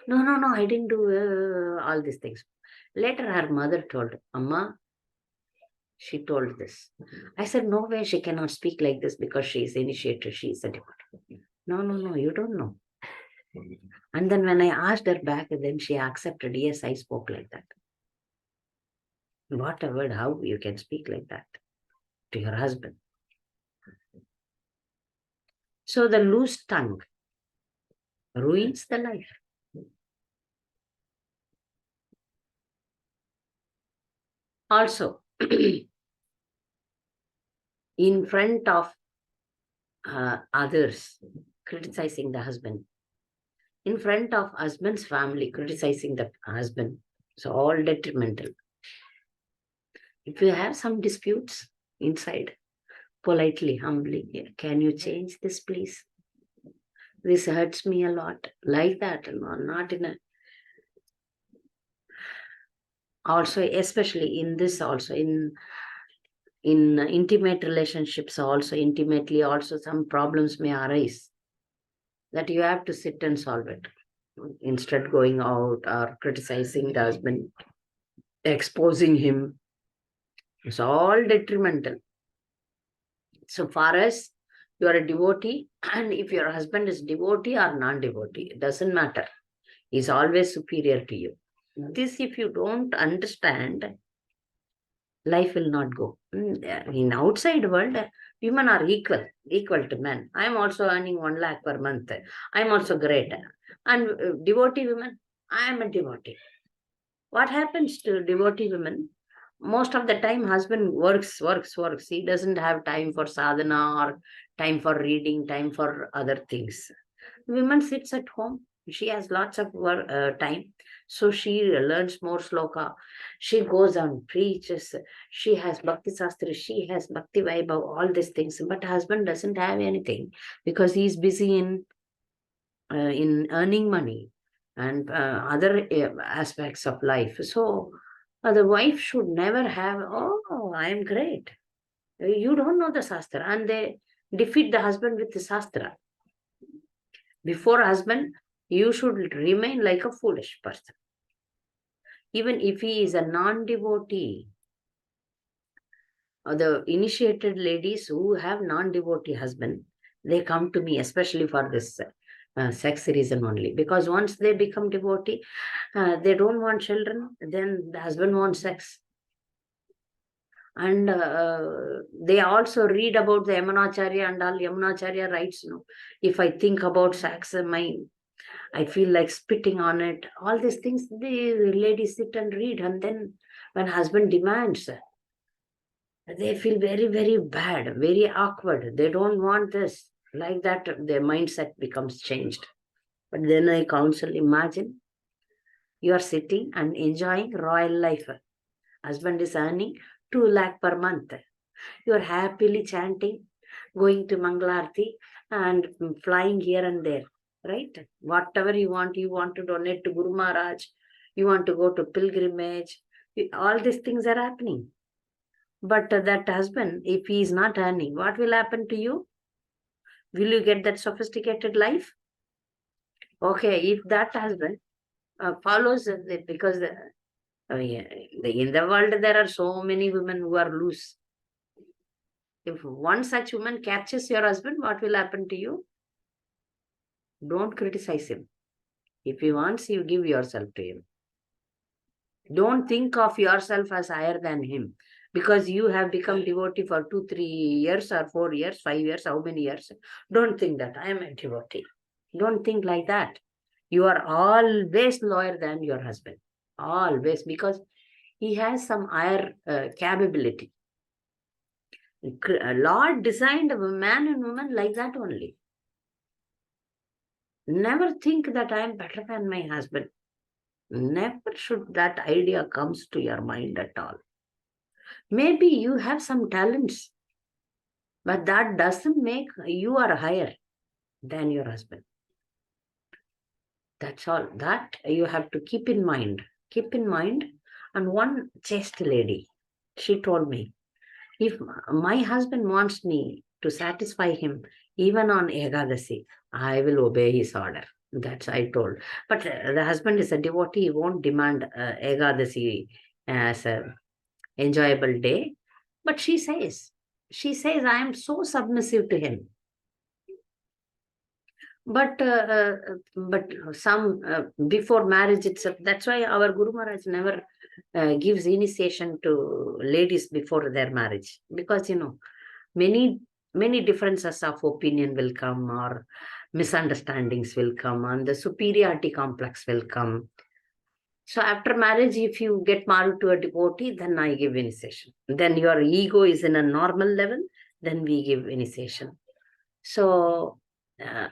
No, I didn't do all these things. Later, her mother told, Amma, she told this. I said, no way, she cannot speak like this because she is initiated, she is a devotee. No, you don't know. And then when I asked her back, then she accepted, yes, I spoke like that. What a word, how you can speak like that to your husband. So the loose tongue ruins the life. Also, in front of others, criticizing the husband. In front of husband's family, criticizing the husband. So all detrimental. If you have some disputes inside, politely, humbly, can you change this, please? This hurts me a lot. Like that, not in a... Also, especially in this also, in intimate relationships also, intimately also some problems may arise that you have to sit and solve it. Instead going out or criticizing the husband, exposing him, it's all detrimental. So for us, you are a devotee, and if your husband is devotee or non-devotee, it doesn't matter. He's always superior to you. This, if you don't understand, life will not go. In outside world, women are equal to men. I am also earning 1 lakh per month. I am also great. And devotee women, I am a devotee. What happens to devotee women? Most of the time, husband works. He doesn't have time for sadhana or time for reading, time for other things. Women sits at home. She has lots of time. So she learns more sloka. She goes and preaches. She has Bhakti Sastri. She has Bhakti Vaibhav, all these things. But husband doesn't have anything because he's busy in earning money and other aspects of life. So the wife should never have, oh, I am great. You don't know the Shastra. And they defeat the husband with the Shastra. Before husband, you should remain like a foolish person. Even if he is a non-devotee, the initiated ladies who have non-devotee husband, they come to me, especially for this sex reason only. Because once they become devotee, they don't want children, then the husband wants sex. And they also read about the Yamunacharya and all. Yamunacharya writes, if I think about sex, I feel like spitting on it. All these things, the ladies sit and read. And then when husband demands, they feel very, very bad, very awkward. They don't want this. Like that, their mindset becomes changed. But then I counsel, imagine you are sitting and enjoying royal life. Husband is earning 2 lakh per month. You are happily chanting, going to Mangalarti and flying here and there, right? Whatever you want to donate to Guru Maharaj, you want to go to pilgrimage, all these things are happening. But that husband, if he is not earning, what will happen to you? Will you get that sophisticated life? Okay, if that husband follows it, because in the world there are so many women who are loose. If one such woman catches your husband, what will happen to you? Don't criticize him. If he wants, you give yourself to him. Don't think of yourself as higher than him because you have become devotee for 2, 3 years or 4 years, 5 years, how many years. Don't think that I am a devotee. Don't think like that. You are always lower than your husband. Always, because he has some higher capability. Lord designed a man and woman like that only. Never think that I am better than my husband. Never should that idea comes to your mind at all. Maybe you have some talents, but that doesn't make you are higher than your husband. That's all. That you have to keep in mind. Keep in mind. And one chaste lady, she told me, if my husband wants me to satisfy him, even on Ekadasi, I will obey his order. That's I told. But the husband is a devotee, he won't demand Ekadasi as a enjoyable day. But she says, I am so submissive to him. But some before marriage itself, that's why our Guru Maharaj never gives initiation to ladies before their marriage, because many differences of opinion will come, or misunderstandings will come, and the superiority complex will come. So after marriage, if you get married to a devotee, then I give initiation. Then your ego is in a normal level, then we give initiation. So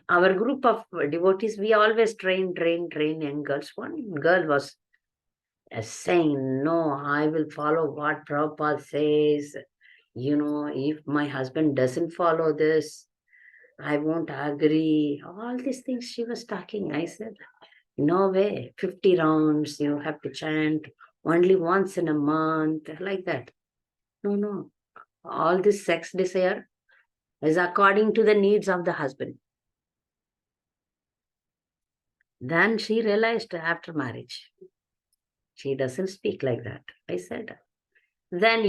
our group of devotees, we always train young girls. One girl was saying, no, I will follow what Prabhupada says. If my husband doesn't follow this, I won't agree. All these things she was talking. I said, no way, 50 rounds, you have to chant only once in a month, like that. No. All this sex desire is according to the needs of the husband. Then she realized after marriage, she doesn't speak like that. I said, then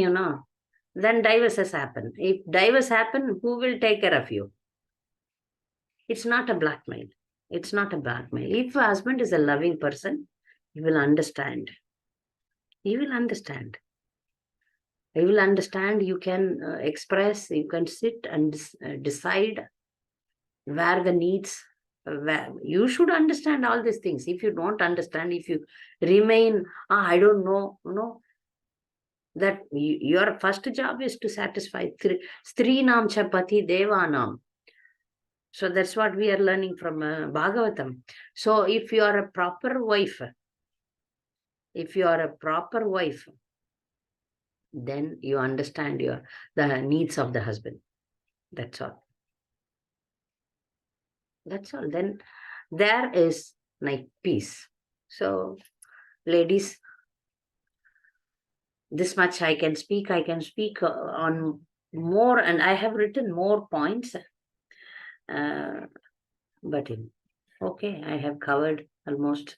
then divorces happen. If divorce happen, who will take care of you? It's not a blackmail. It's not a blackmail. If a husband is a loving person, he will understand. He will understand. He will understand. You can express, you can sit and decide where the needs, where you should understand all these things. If you don't understand, if you remain, I don't know, that your first job is to satisfy Strinam Chapati Devanam. So that's what we are learning from Bhagavatam. So if you are a proper wife, then you understand the needs of the husband. That's all. That's all. Then there is like peace. So, ladies, this much I can speak. I can speak on more, and I have written more points. But okay, I have covered almost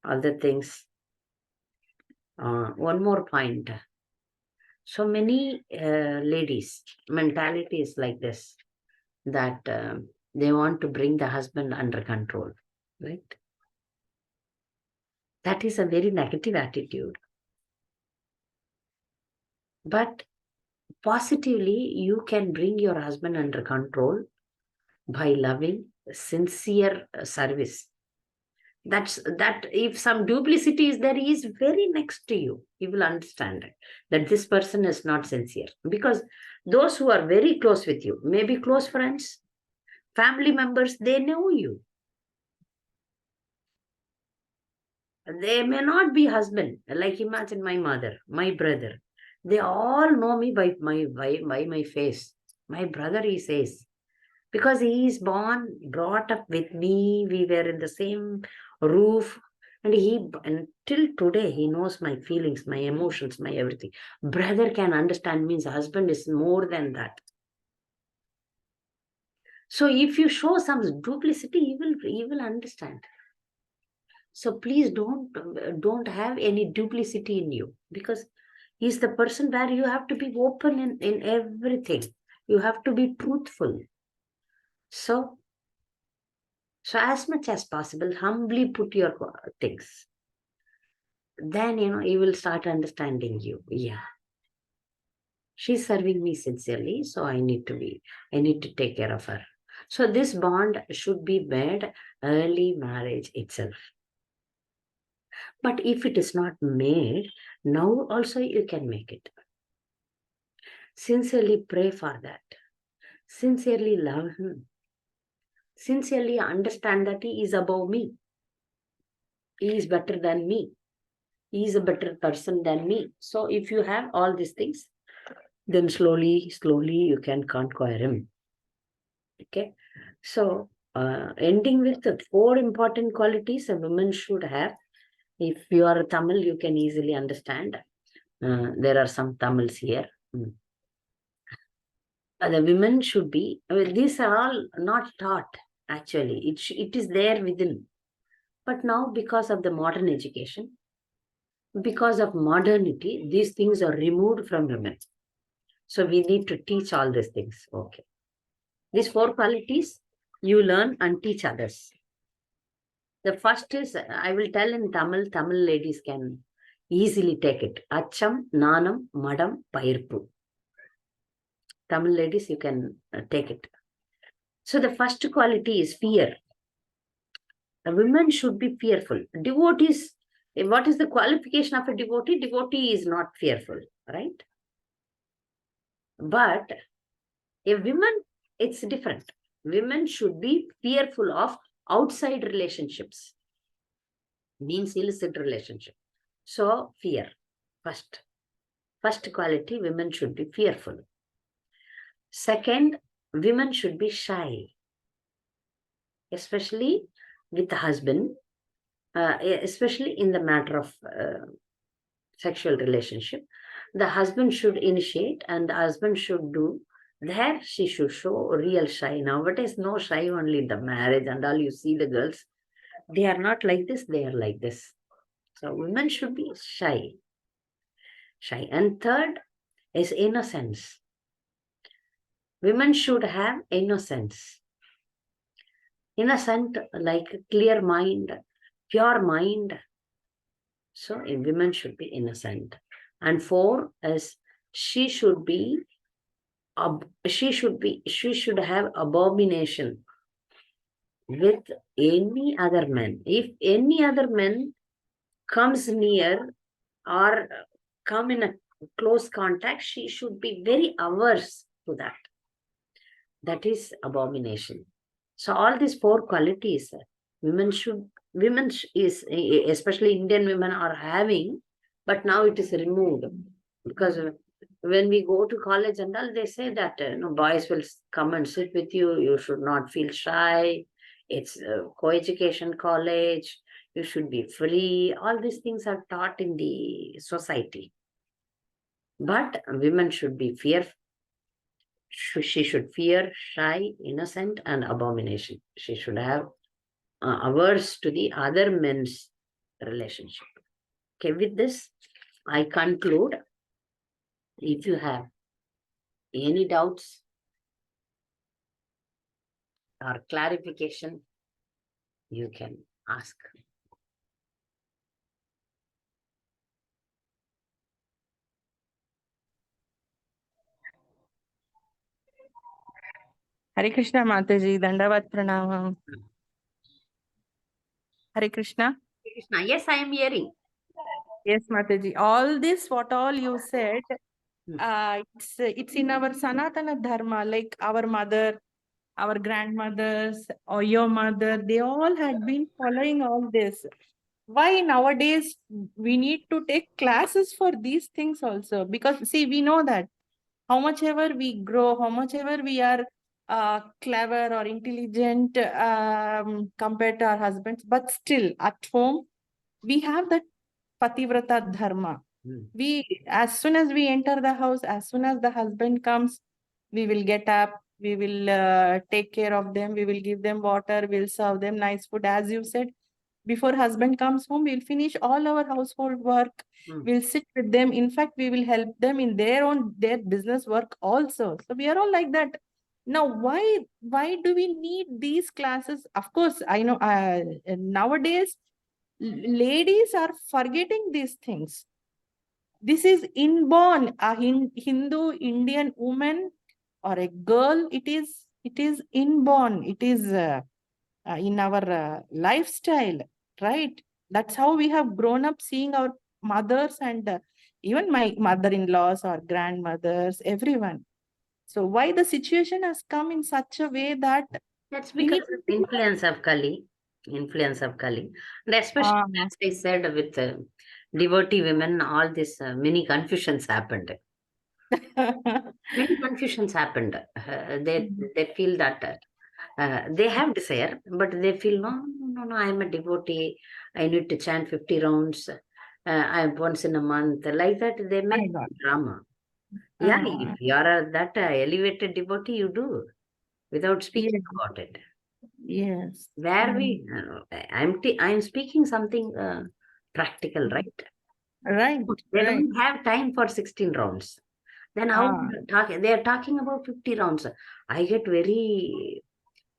all the things. One more point. So many ladies' mentality is like this, that they want to bring the husband under control, right? That is a very negative attitude. But positively, you can bring your husband under control by loving, sincere service. That if some duplicity is there, he is very next to you. You will understand that this person is not sincere. Because those who are very close with you, maybe close friends, family members, they know you. They may not be husband. Like imagine my mother, my brother. They all know me by my face. My brother, he says, because he is brought up with me. We were in the same roof. And until today, he knows my feelings, my emotions, my everything. Brother can understand, means husband is more than that. So if you show some duplicity, he will understand. So please don't have any duplicity in you, because he's the person where you have to be open in everything. You have to be truthful. So as much as possible, humbly put your things. Then, he will start understanding you. Yeah. She's serving me sincerely, so I need to take care of her. So this bond should be made early marriage itself. But if it is not made, now also you can make it. Sincerely pray for that. Sincerely love him. Sincerely understand that he is above me. He is better than me. He is a better person than me. So if you have all these things, then slowly you can conquer him. Okay. So ending with the 4 important qualities a woman should have. If you are a Tamil, you can easily understand. There are some Tamils here. The women should be, these are all not taught actually. It is there within. But now, because of the modern education, because of modernity, these things are removed from women. So we need to teach all these things. Okay. These 4 qualities you learn and teach others. The first is, I will tell in Tamil. Tamil ladies can easily take it. Acham, Nanam, Madam, Pairpu. Tamil ladies, you can take it. So the first quality is fear. A woman should be fearful. Devotees, what is the qualification of a devotee? Devotee is not fearful, right? But a woman, it's different. Women should be fearful of outside relationships, means illicit relationship. So fear, first quality, women should be fearful. Second, women should be shy, especially with the husband, especially in the matter of sexual relationship. The husband should initiate and the husband should do. There she should show real shy. Nowadays, no shy only in the marriage and all. You see the girls, they are not like this, they are like this. So women should be shy. And third is innocence. Women should have innocence. Innocent, like clear mind, pure mind. So women should be innocent. And 4 is she should have abomination with any other man. If any other man comes near or come in a close contact, she should be very averse to that. That is abomination. So all these 4 qualities, especially Indian women are having, but now it is removed. Because when we go to college and all, they say that boys will come and sit with you. You should not feel shy. It's a co-education college. You should be free. All these things are taught in the society. But women should be fearful. She should fear, shy, innocent, and abomination. She should have averse to the other men's relationship. Okay, with this, I conclude. If you have any doubts or clarification, you can ask. Hare Krishna, Mataji, Dandavat Pranamam. Hare Krishna. Krishna, yes, I am hearing. Yes, Mataji. All this, what all you said, it's in our Sanatana Dharma, like our mother, our grandmothers, or your mother, they all had been following all this. Why nowadays we need to take classes for these things also? Because see, we know that how much ever we grow, how much ever we are clever or intelligent compared to our husbands, but still at home, we have that Pativrata Dharma. We, as soon as we enter the house, as soon as the husband comes, we will get up, we will take care of them, we will give them water, we'll serve them nice food. As you said, before husband comes home, we'll finish all our household work. We'll sit with them. In fact, we will help them in their business work also. So we are all like that. Now, why do we need these classes? Of course, I know nowadays ladies are forgetting these things. This is inborn. A Hindu Indian woman or a girl, it is inborn. It is in our lifestyle, right? That's how we have grown up seeing our mothers and even my mother-in-laws or grandmothers, everyone. So why the situation has come in such a way that That's we because need of the influence of Kali. Influence of Kali. And especially, as I said, with devotee women, all this many confusions happened. Many confusions happened. They feel that they have desire, but they feel no, I am a devotee. I need to chant 50 rounds. I once in a month. Like that, they make drama. Yeah, if you are that elevated devotee, you do without speaking about it. Yes. Where I'm speaking something practical, right? Right. They Right. don't have time for 16 rounds. Then how they are talking about 50 rounds. I get very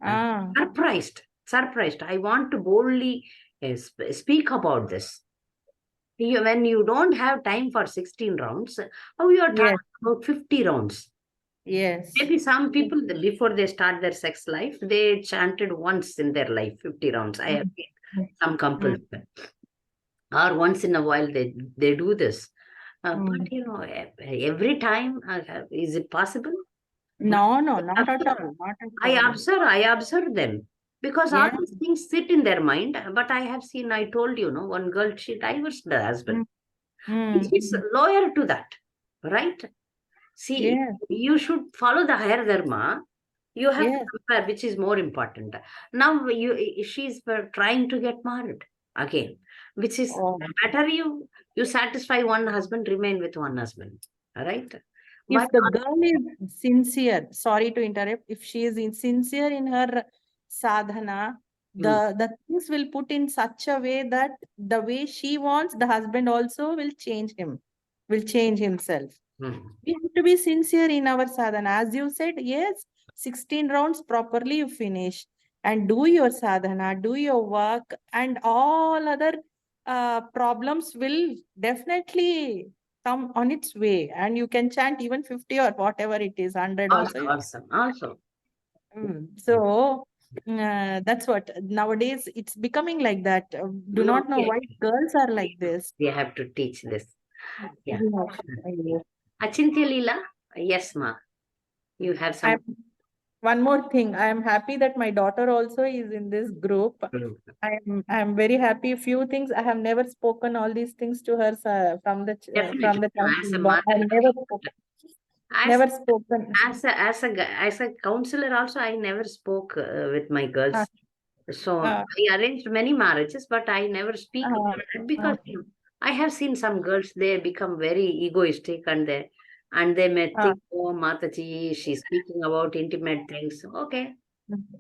surprised. I want to boldly speak about this. When you don't have time for 16 rounds, how you are talking about 50 rounds? Yes. Maybe some people, before they start their sex life, they chanted once in their life, 50 rounds. I have seen some couples. Or once in a while, they do this. But, every time, is it possible? No, not at all. Not at all. I observe them. Because all these things sit in their mind. But I have seen, I told you, one girl, she divorced the husband. She's loyal to that, right? See, you should follow the higher dharma. You have to compare which is more important. Now she's trying to get married again, which is better. You satisfy one husband, remain with one husband. All right. If the girl is sincere, sorry to interrupt, if she is sincere in her sadhana, the things will put in such a way that the way she wants, the husband also will change himself. We have to be sincere in our sadhana. As you said, yes, 16 rounds properly you finish and do your sadhana, do your work, and all other problems will definitely come on its way, and you can chant even 50 or whatever it is, 100 also. Also. So that's what nowadays it's becoming like that. Do not know why girls are like this. We have to teach this. Yeah. Achintya Leela, yes, ma. You have some. one more thing. I am happy that my daughter also is in this group. I'm very happy. Few things I have never spoken all these things to her from Definitely. the time As she's a born. mother, I've as never spoken. as a counselor also, I never spoke with my girls. Uh, So uh, I arranged many marriages, but I never speak uh, about it because I have seen some girls, they become very egoistic and they may uh, think, oh, Mataji, she's speaking about intimate things. Okay.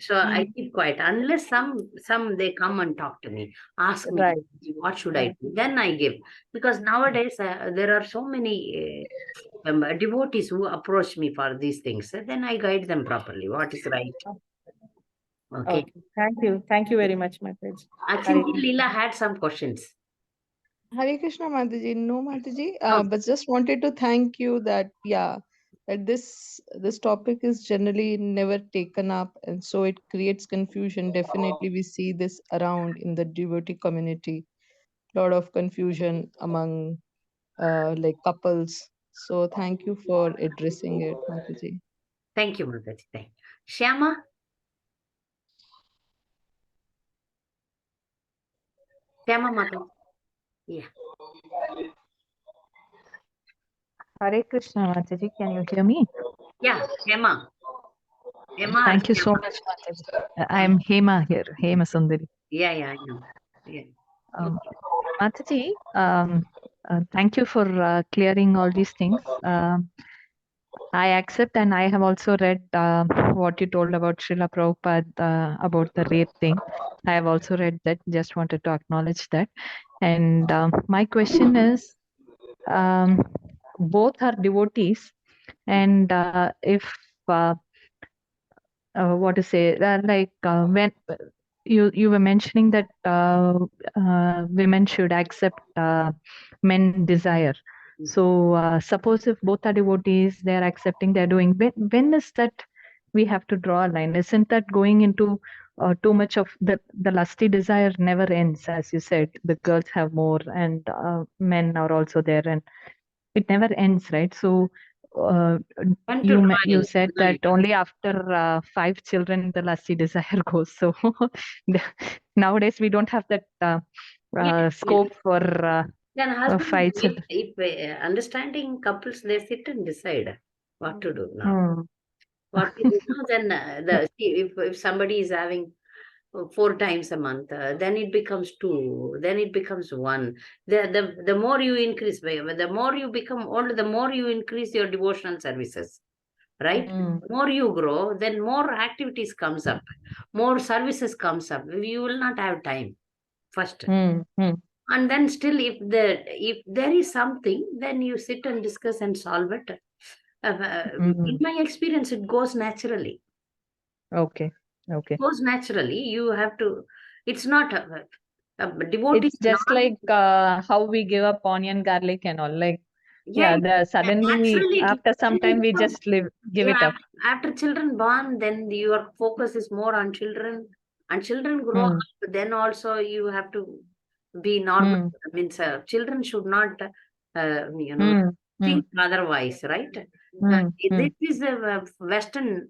So I keep quiet unless some they come and talk to me, ask me, right. what should I do? Then I give. Because nowadays there are so many devotees who approach me for these things. Then I guide them properly. What is right? Okay. Okay. Thank you. Thank you very much, Mataji. I think Leela had some questions. Hare Krishna, Mataji. No, Mataji. Oh, But just wanted to thank you that that this topic is generally never taken up, and so it creates confusion. Definitely, we see this around in the devotee community. Lot of confusion among like couples. So thank you for addressing it, Mataji. thank you, Mataji. Thank you. Shyama? Shyama Mataji. Yeah. Hare Krishna, Mataji. Can you hear me? Yeah, Hema. Hema or Thank you so Shyama? much, Mataji. I'm Hema here, Hema Sundari. Yeah, I know. Yeah. Mataji, thank you for clearing all these things. I accept, and I have also read what you told about Srila Prabhupada about the rape thing. I have also read that, just wanted to acknowledge that. And my question is, both are devotees, and if what to say, when you were mentioning that women should accept men desire. So suppose if both are devotees, they are accepting, they're doing. When is that we have to draw a line? Isn't that going into too much of the lusty desire never ends, as you said. The girls have more, and men are also there, and it never ends, right? So When to draw you a said line. that only after 5 children the lusty desire goes. So nowadays we don't have that scope for Then husband, five children. if understanding couples, they sit and decide what to do now. Hmm. What to do now, then if somebody is having 4 times a month, then it becomes 2, then it becomes 1. The more you increase, the more you become old, the more you increase your devotional services, right? Hmm. The more you grow, then more activities comes up, more services comes up. You will not have time first. Hmm. Hmm. And then still, if there is something, then you sit and discuss and solve it. In my experience, it goes naturally. Okay. Okay. Goes naturally. You have to. It's not devotee. It's just like how we give up onion, garlic, and all. Like, Yeah, suddenly naturally. after some time we Because, just give it up. After children born, then your focus is more on children, and children grow Hmm. up. Then also you have to be normal. Means children should not, think otherwise, right? This is a Western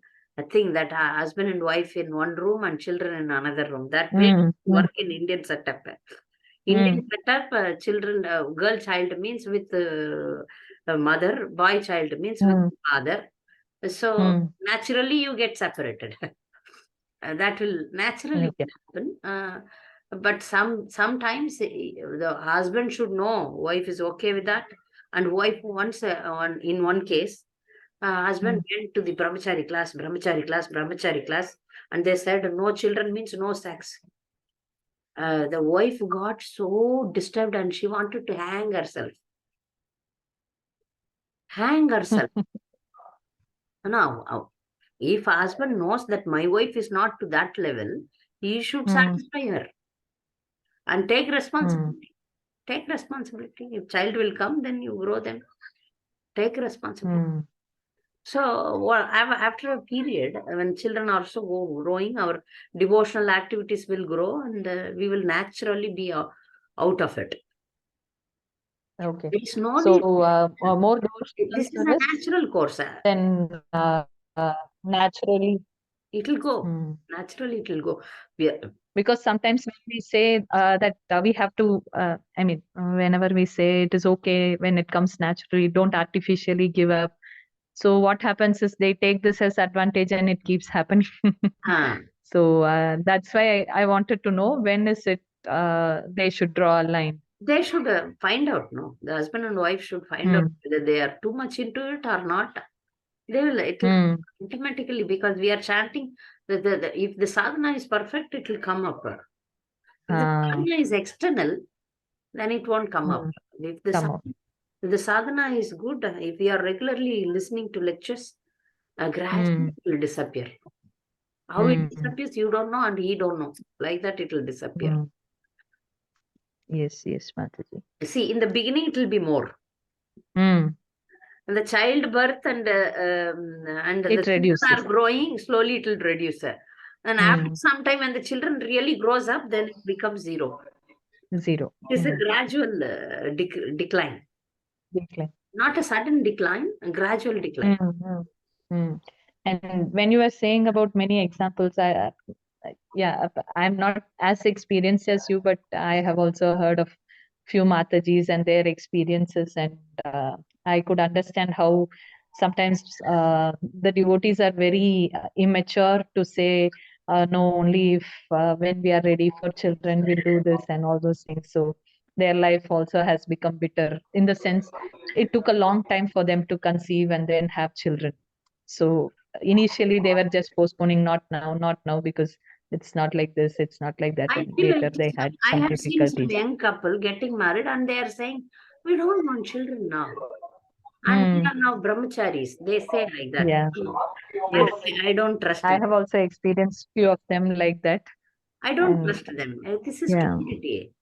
thing that husband and wife in one room and children in another room. That way work in Indian setup. Indian setup, children, girl child means with a mother, boy child means with father. So naturally you get separated. That will naturally Okay. happen. But sometimes the husband should know wife is okay with that, and wife once in one case, husband went to the brahmachari class, and they said no children means no sex. The wife got so disturbed and she wanted to hang herself. Now, if husband knows that my wife is not to that level, he should satisfy her and take responsibility. Take responsibility. If child will come, then you grow them. Take responsibility. So after a period, when children also go growing, our devotional activities will grow, and we will naturally be out of it. Okay. There is no So need. more devotional This is a service, natural course. then naturally It'll go. Hmm. Naturally, it'll go. We are, Because sometimes when we say that we have to, I mean, whenever we say it is okay when it comes naturally, don't artificially give up. So what happens is they take this as advantage and it keeps happening. ah, So that's why I wanted to know when is it they should draw a line. they should find out, no? The husband and wife should find out whether they are too much into it or not. They will, it will Hmm. automatically, because we are chanting, if the sadhana is perfect, it will come up. If the Ah, sadhana is external, then it won't come up. If the, come on. if the sadhana is good, if we are regularly listening to lectures, gradually it will disappear. How it Hmm. disappears, you don't know, and he don't know. Like that, it will disappear. Hmm. Yes, yes, Mataji. See, in the beginning, it will be more. Hmm. And the childbirth and the It children reduces. are growing, slowly it will reduce. And after some time, when the children really grows up, then it becomes zero. Zero. It is a gradual decline, Decline. not a sudden decline, a gradual decline. And when you were saying about many examples, I'm not as experienced as you, but I have also heard of few Matajis and their experiences, and I could understand how sometimes the devotees are very immature to say, no, only if when we are ready for children, we'll do this and all those things. So their life also has become bitter in the sense it took a long time for them to conceive and then have children. So initially they were just postponing, not now, because it's not like this, it's not like that. I And feel later like they had I some have seen some difficulties. young couple getting married and they are saying, we don't want children now. And we are now brahmacharis. They say like that. Yeah. And Yes. I don't trust I them. have also experienced few of them like that. I don't And trust them. This is yeah. stupidity.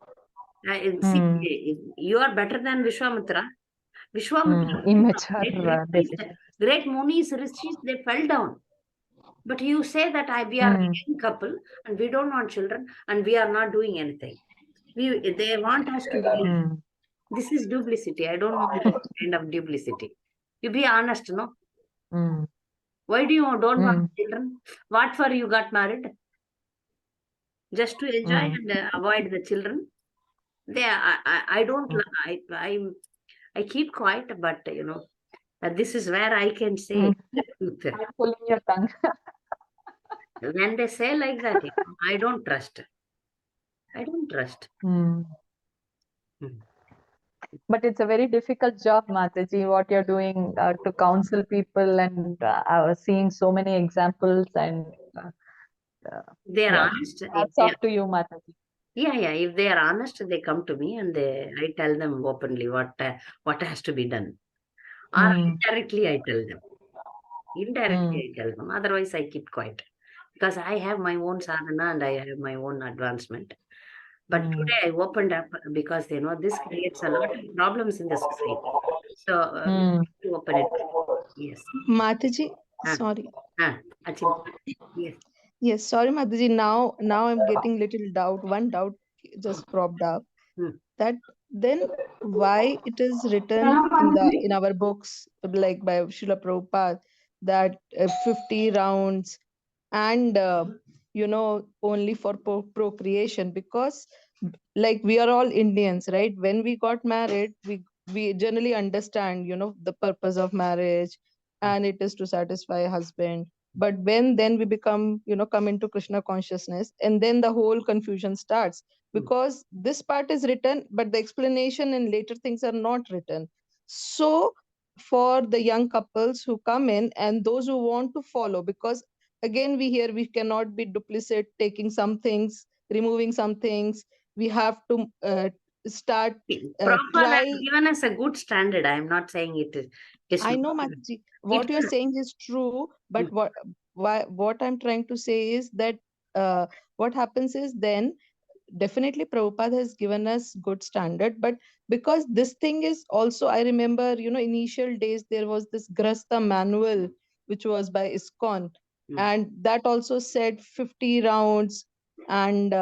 See, you are better than Vishwamitra. Vishwamitra, Immature, great Munis, rishis, they fell down. But you say that we are a young couple and we don't want children and we are not doing anything. They want us to believe. This is duplicity. I don't want this kind of duplicity. You be honest, no? Why do you don't want children? What for you got married? Just to enjoy and avoid the children? I don't, I keep quiet, but this is where I can say the truth. I'm pulling your tongue. When they say like that, I don't trust. I don't trust. But it's a very difficult job, Mataji, what you're doing to counsel people and seeing so many examples and They are yeah. honest. Hats off to you, Mataji. Yeah. If they are honest, they come to me and I tell them openly what has to be done. Or indirectly, I tell them. Indirectly, I tell them. Otherwise, I keep quiet. Because I have my own sadhana and I have my own advancement. But today I opened up because, this creates a lot of problems in the society. So, we have to open it. Yes. Mataji, Ah. sorry. Achint. Yes. Yes, sorry, Mataji. Now I'm getting little doubt. One doubt just cropped up. That then why it is written in our books like by Srila Prabhupada that 50 rounds and only for procreation, because like we are all Indians, right? When we got married, we generally understand the purpose of marriage, and it is to satisfy a husband. But when then we become come into Krishna consciousness, and then the whole confusion starts, because this part is written but the explanation and later things are not written. So for the young couples who come in and those who want to follow, because again we cannot be duplicit, taking some things, removing some things. We have to start Prabhupada try. has given us a good standard. I am not saying it is. I know, Mataji, what you're saying is true, but what I'm trying to say is that what happens is then definitely Prabhupada has given us good standard, but because this thing is also, I remember, initial days there was this Grasta manual which was by ISKCON, and that also said 50 rounds and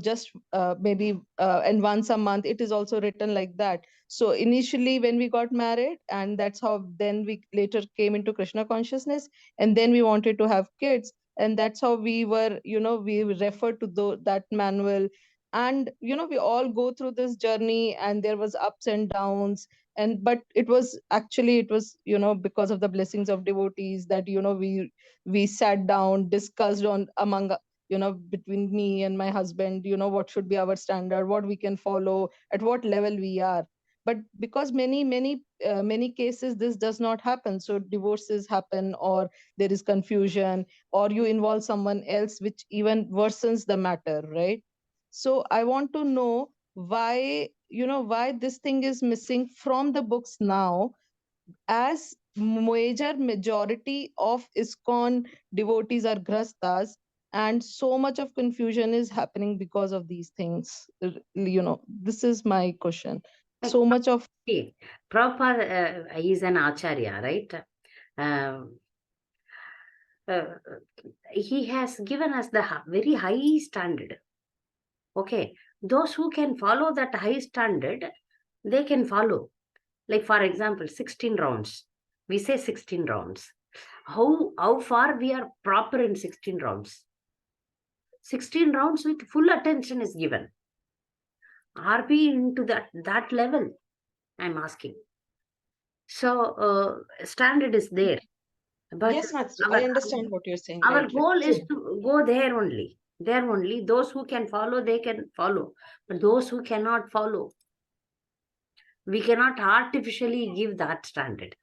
just maybe and once a month. It is also written like that. So initially when we got married, and that's how then we later came into Krishna consciousness, and then we wanted to have kids. and that's how we were, we refer to that manual. And we all go through this journey, and there was ups and downs. And but it was actually, it was, because of the blessings of devotees, that we sat down, discussed on among, between me and my husband, what should be our standard, what we can follow, at what level we are. But because many cases this does not happen, so divorces happen, or there is confusion, or you involve someone else, which even worsens the matter, right? So I want to know why, why this thing is missing from the books now, as majority of ISKCON devotees are grastas, and so much of confusion is happening because of these things. This is my question. Like, So much of see, Prabhupada is an acharya, right? Um, he has given us the very high standard. Okay, those who can follow that high standard, they can follow. Like, for example, 16 rounds. We say 16 rounds. How far we are proper in 16 rounds? 16 rounds with full attention is given. Are we into that level? I'm asking. So standard is there. But yes, Matsu, our, I understand what you're saying. our Right, goal right. is to go there only. There only. Those who can follow, they can follow. But those who cannot follow, we cannot artificially give that standard.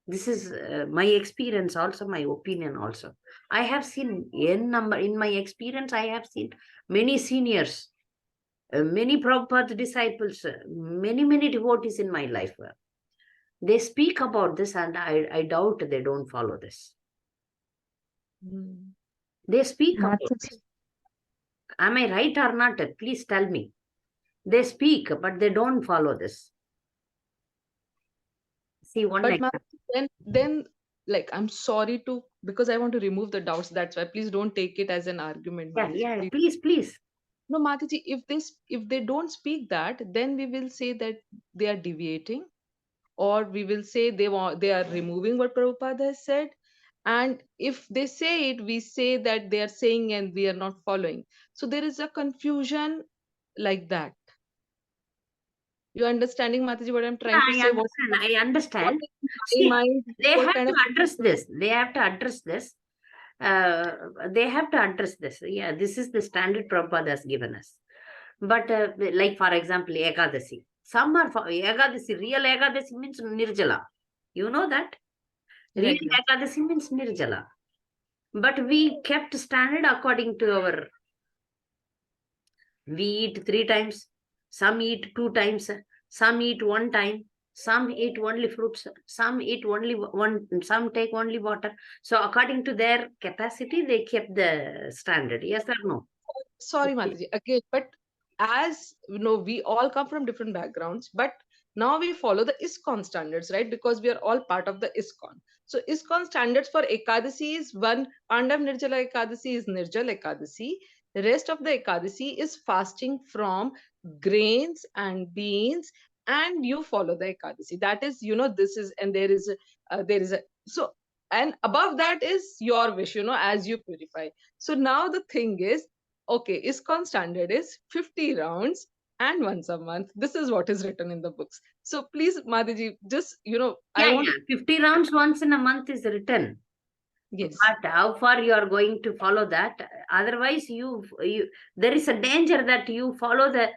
This is my experience also, my opinion also. I have seen in my experience, I have seen many seniors, many Prabhupada disciples, many devotees in my life. They speak about this, and I doubt they don't follow this. Mm. They speak about Mataji, this. Am I right or not? Please tell me. They speak, but they don't follow this. See, one But example. then, like, I'm sorry to, because I want to remove the doubts. That's why, please don't take it as an argument, Mataji. Yeah, Please. please. No, Mataji, if they don't speak that, then we will say that they are deviating, or we will say they are removing what Prabhupada has said. And if they say it, we say that they are saying and we are not following. So there is a confusion like that. You understanding, Mataji, what I'm trying to Yeah, say? I understand. What is See, my mind? they What have kind to of address this. They have to address this. They have to address this. Yeah, this is the standard Prabhupada has given us. But like, for example, Ekadasi. Some are for Ekadasi. Real Ekadasi means Nirjala. You know that? Real Right, right. Ekadasi means Nirjala. But we kept standard according to our. We eat 3 times. Some eat 2 times. Some eat 1 time. Some eat only fruits. Some eat only one. Some take only water. So according to their capacity, they kept the standard. Yes or no? Sorry, Mataji, again, but as you know, we all come from different backgrounds, but now we follow the ISKCON standards, right? Because we are all part of the ISKCON. So ISKCON standards for Ekadasi is one, Pandav Nirjala Ekadasi is Nirjal Ekadasi. The rest of the Ekadasi is fasting from grains and beans, and you follow the Ekadasi. That is, this is, and there is a, so, and above that is your wish, as you purify. So now the thing is, okay, ISKCON standard is 50 rounds and once a month. This is what is written in the books. So please, Madhiji, just, I want, 50 rounds once in a month is written. yes. But how far you are going to follow that? Otherwise, there is a danger that you follow the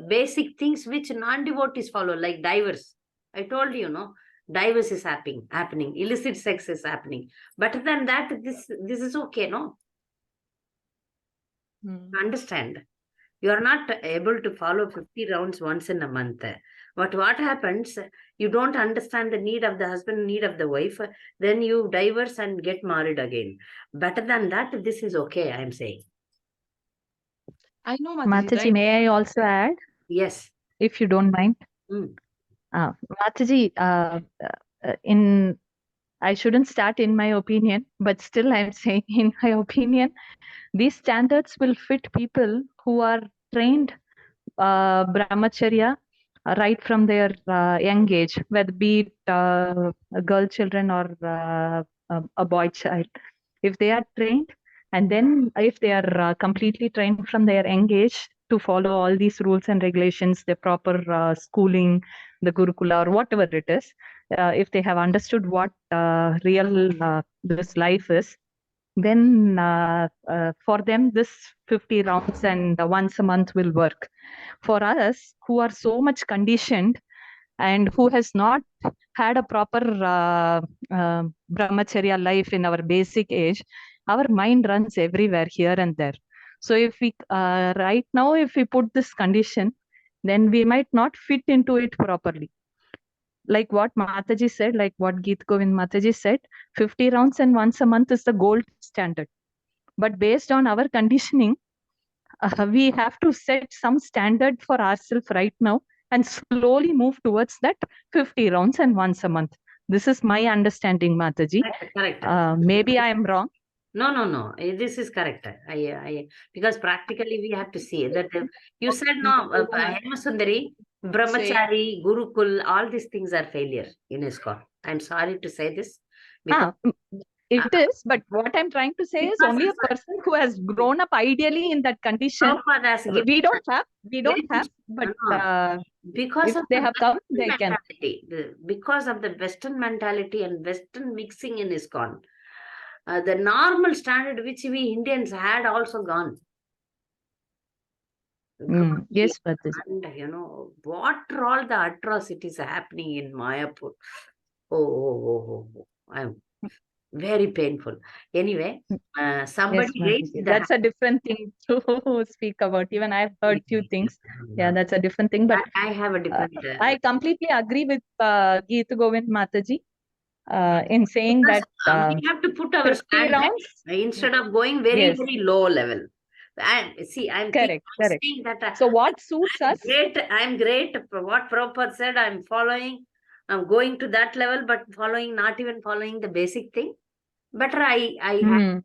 basic things which non-devotees follow, like divorce. I told you, no, divorce is happening, illicit sex is happening. Better than that, this is okay, no? Understand? You are not able to follow 50 rounds once in a month. But what happens, you don't understand the need of the husband, need of the wife, then you divorce and get married again. Better than that, this is okay, I am saying. I know, Madhiji, Mataji, right? may I also add, Yes. if you don't mind? Mm. Mataji, I shouldn't start in my opinion, but still I'm saying in my opinion, these standards will fit people who are trained brahmacharya right from their young age, whether be it girl children or a boy child. if they are trained, and then if they are completely trained from their young age to follow all these rules and regulations, the proper schooling, the Gurukula or whatever it is, if they have understood what real this life is, then for them this 50 rounds and once a month will work. For us who are so much conditioned and who has not had a proper brahmacharya life in our basic age, our mind runs everywhere here and there. So if we right now, if we put this condition, then we might not fit into it properly. Like what Mataji said, like what Geet Govind Mataji said, 50 rounds and once a month is the gold standard. But based on our conditioning, we have to set some standard for ourselves right now and slowly move towards that 50 rounds and once a month. This is my understanding, Mataji. Correct. Maybe I am wrong. No. This is correct. Because practically we have to see that you said no, Hema Sundari, Brahmachari, Gurukul, all these things are failure in ISKCON. I'm sorry to say this. Because, It is, but what I'm trying to say is only a person who has grown up ideally in that condition. Prabhupada has given- We don't have, but because if of they the have come, Western they can. mentality, because of the Western mentality and Western mixing in ISKCON, the normal standard which we Indians had also gone. Yes, Mataji. And what are all the atrocities happening in Mayapur? Oh. I'm very painful. Anyway, somebody Yes, raised Mataji. the That's a different thing to speak about. Even I've heard few things. Yeah, that's a different thing. But I have a different. I completely agree with Geet Govind Mataji in saying Because, that we have to put our 50 standard rounds. instead of going very, Yes. very low level. And see, I'm Correct. saying that So what suits us? I'm great. What Prabhupada said, I'm following. I'm going to that level, but not even following the basic thing. Better I have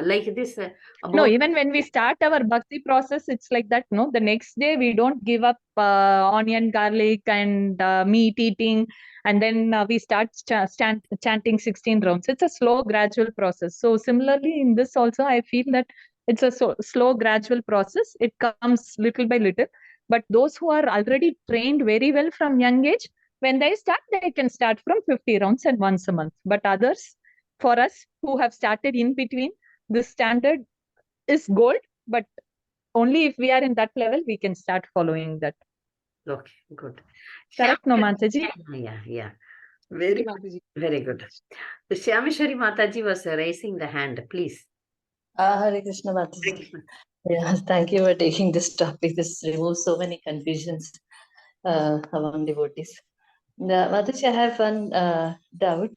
like this. No, even when we start our bhakti process, it's like that. No, the next day we don't give up onion, garlic, and meat eating, and then we start chanting 16 rounds. It's a slow, gradual process. So similarly, in this also, I feel that it's a slow, gradual process. It comes little by little. But those who are already trained very well from young age, when they can start from 50 rounds and once a month. But others, for us who have started in between, the standard is gold, but only if we are in that level, we can start following that. Okay, good. Correct, no, Mataji? Yeah. Very good. The Shyameshwari Mataji was raising the hand, please. Hare Krishna Mataji. Yeah, thank you for taking this topic. This removes so many confusions among devotees. Mataji, I have one doubt,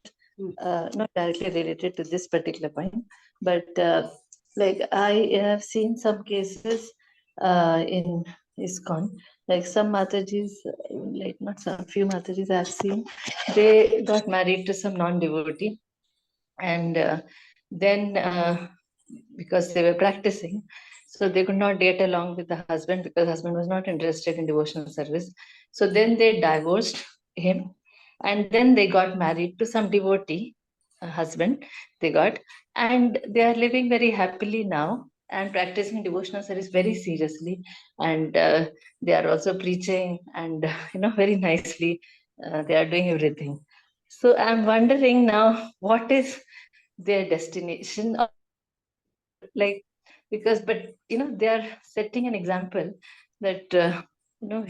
not directly related to this particular point, but like I have seen some cases in ISKCON, like some Matajis, like not some, few Matajis I've seen, they got married to some non-devotee, and then because they were practicing, so they could not get along with the husband because the husband was not interested in devotional service. So then they divorced him, and then they got married to some devotee husband they got, and they are living very happily now and practicing devotional service very seriously, and they are also preaching, and very nicely they are doing everything. So I'm wondering now, what is their destination? Like, because they are setting an example that you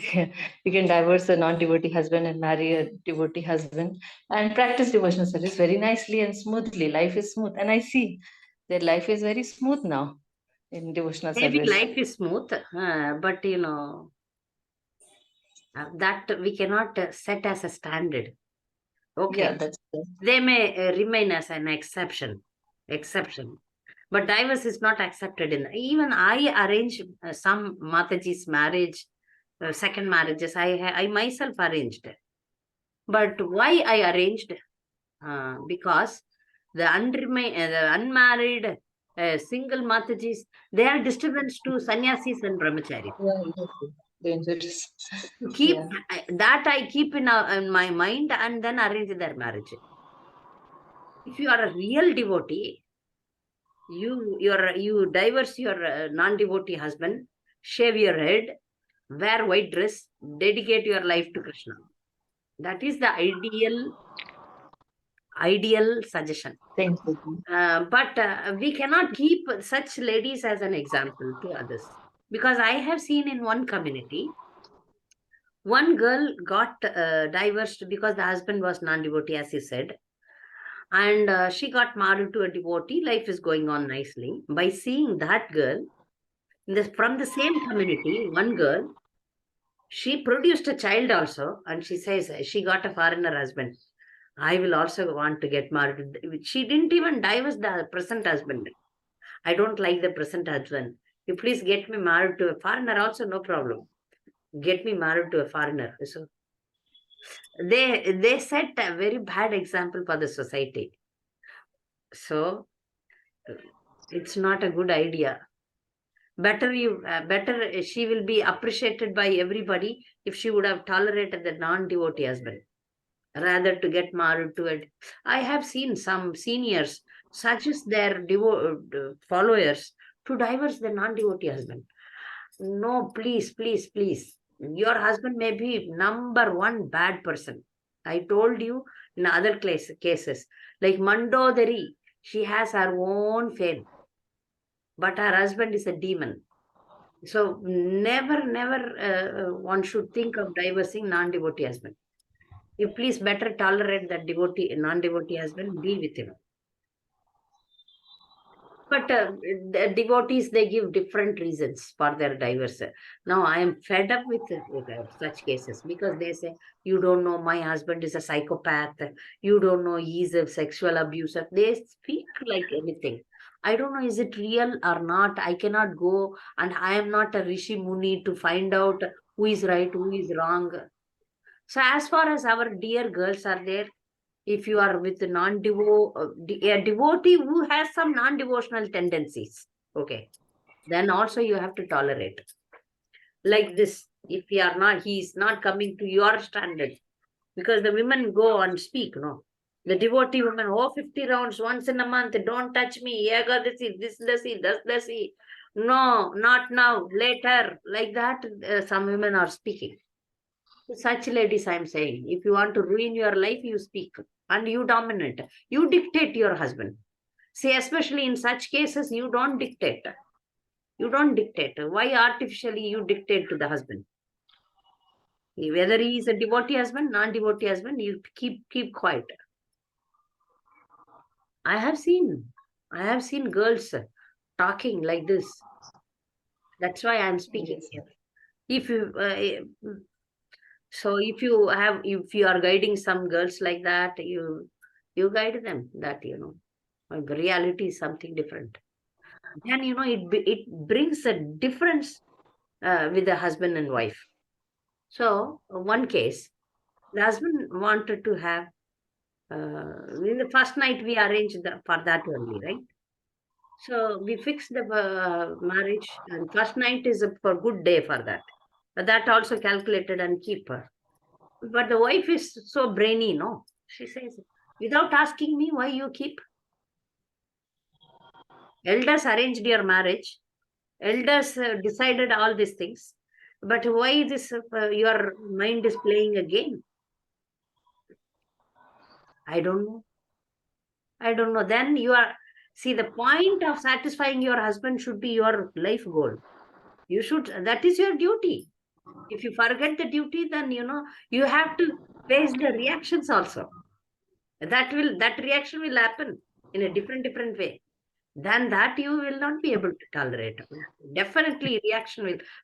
can divorce a non-devotee husband and marry a devotee husband and practice devotional service very nicely and smoothly. Life is smooth, and I see their life is very smooth now in devotional Maybe service. life is smooth, but that we cannot set as a standard. Okay. Yeah, that's They may remain as an exception. But divorce is not accepted even I arranged some Mataji's marriage, second marriages. I myself arranged. But why I arranged? Because the unmarried single Matajis, they are disturbance to sannyasis and brahmacharis. dangerous. Keep Yeah. that I keep in my mind and then arrange their marriage. If you are a real devotee, you divorce your non-devotee husband, shave your head, wear white dress, dedicate your life to Krishna. That is the ideal suggestion. Thank you. But we cannot keep such ladies as an example to others. Because I have seen in one community, one girl got divorced because the husband was non-devotee, as you said. And she got married to a devotee. Life is going on nicely. By seeing that girl, from the same community, one girl, she produced a child also. And she says she got a foreigner husband. I will also want to get married. She didn't even divorce the present husband. I don't like the present husband. You please get me married to a foreigner also, no problem. Get me married to a foreigner. So they set a very bad example for the society. So it's not a good idea. Better she will be appreciated by everybody if she would have tolerated the non-devotee husband rather to get married to it. I have seen some seniors suggest their followers to divorce the non-devotee husband. No, please, please, please. Your husband may be number one bad person. I told you in other cases, like Mandodari, she has her own fame, but her husband is a demon. So never, one should think of divorcing non-devotee husband. You please better tolerate that non-devotee husband, be with him. But the devotees, they give different reasons for their divorce. Now, I am fed up with such cases because they say, you don't know, my husband is a psychopath. You don't know, he's a sexual abuser. They speak like anything. I don't know, is it real or not? I cannot go, and I am not a Rishi Muni to find out who is right, who is wrong. So as far as our dear girls are there, if you are with a devotee who has some non-devotional tendencies, okay, then also you have to tolerate. Like this, if he is not coming to your standard, because the women go and speak, no? The devotee women, 50 rounds once in a month, don't touch me, this. No, not now, later, like that, some women are speaking. Such ladies, I'm saying, if you want to ruin your life, you speak and you dominate. You dictate your husband. See, especially in such cases, you don't dictate. You don't dictate. Why artificially you dictate to the husband? Whether he is a devotee husband, non-devotee husband, you keep quiet. I have seen girls talking like this. That's why I'm speaking here. If you so if you are guiding some girls like that, you guide them that, the reality is something different. Then, it brings a difference with the husband and wife. So one case, the husband wanted to have, in the first night we arranged for that only, right? So we fixed the marriage, and first night is for good day for that. But that also calculated and keep her. But the wife is so brainy, no? She says, without asking me, why you keep? Elders arranged your marriage. Elders decided all these things. But why this, your mind is playing a game? I don't know. Then see, the point of satisfying your husband should be your life goal. That is your duty. If you forget the duty, then, you have to face the reactions also. That reaction will happen in a different way. Then that you will not be able to tolerate. Definitely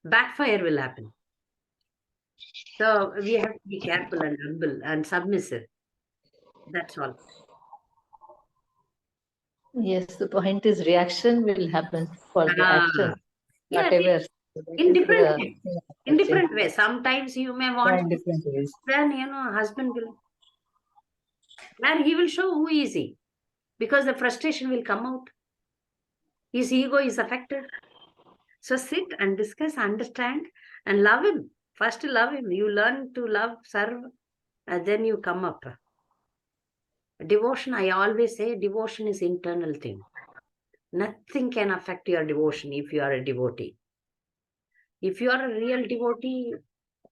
backfire will happen. So we have to be careful and humble and submissive. That's all. Yes, the point is reaction will happen for the action, whatever. In different ways. Sometimes you may want, in different ways. Then, husband will, and he will show who is he, because the frustration will come out. His ego is affected. So sit and discuss, understand, and love him. First love him. You learn to love, serve, and then you come up. Devotion, I always say, devotion is internal thing. Nothing can affect your devotion if you are a devotee. If you are a real devotee,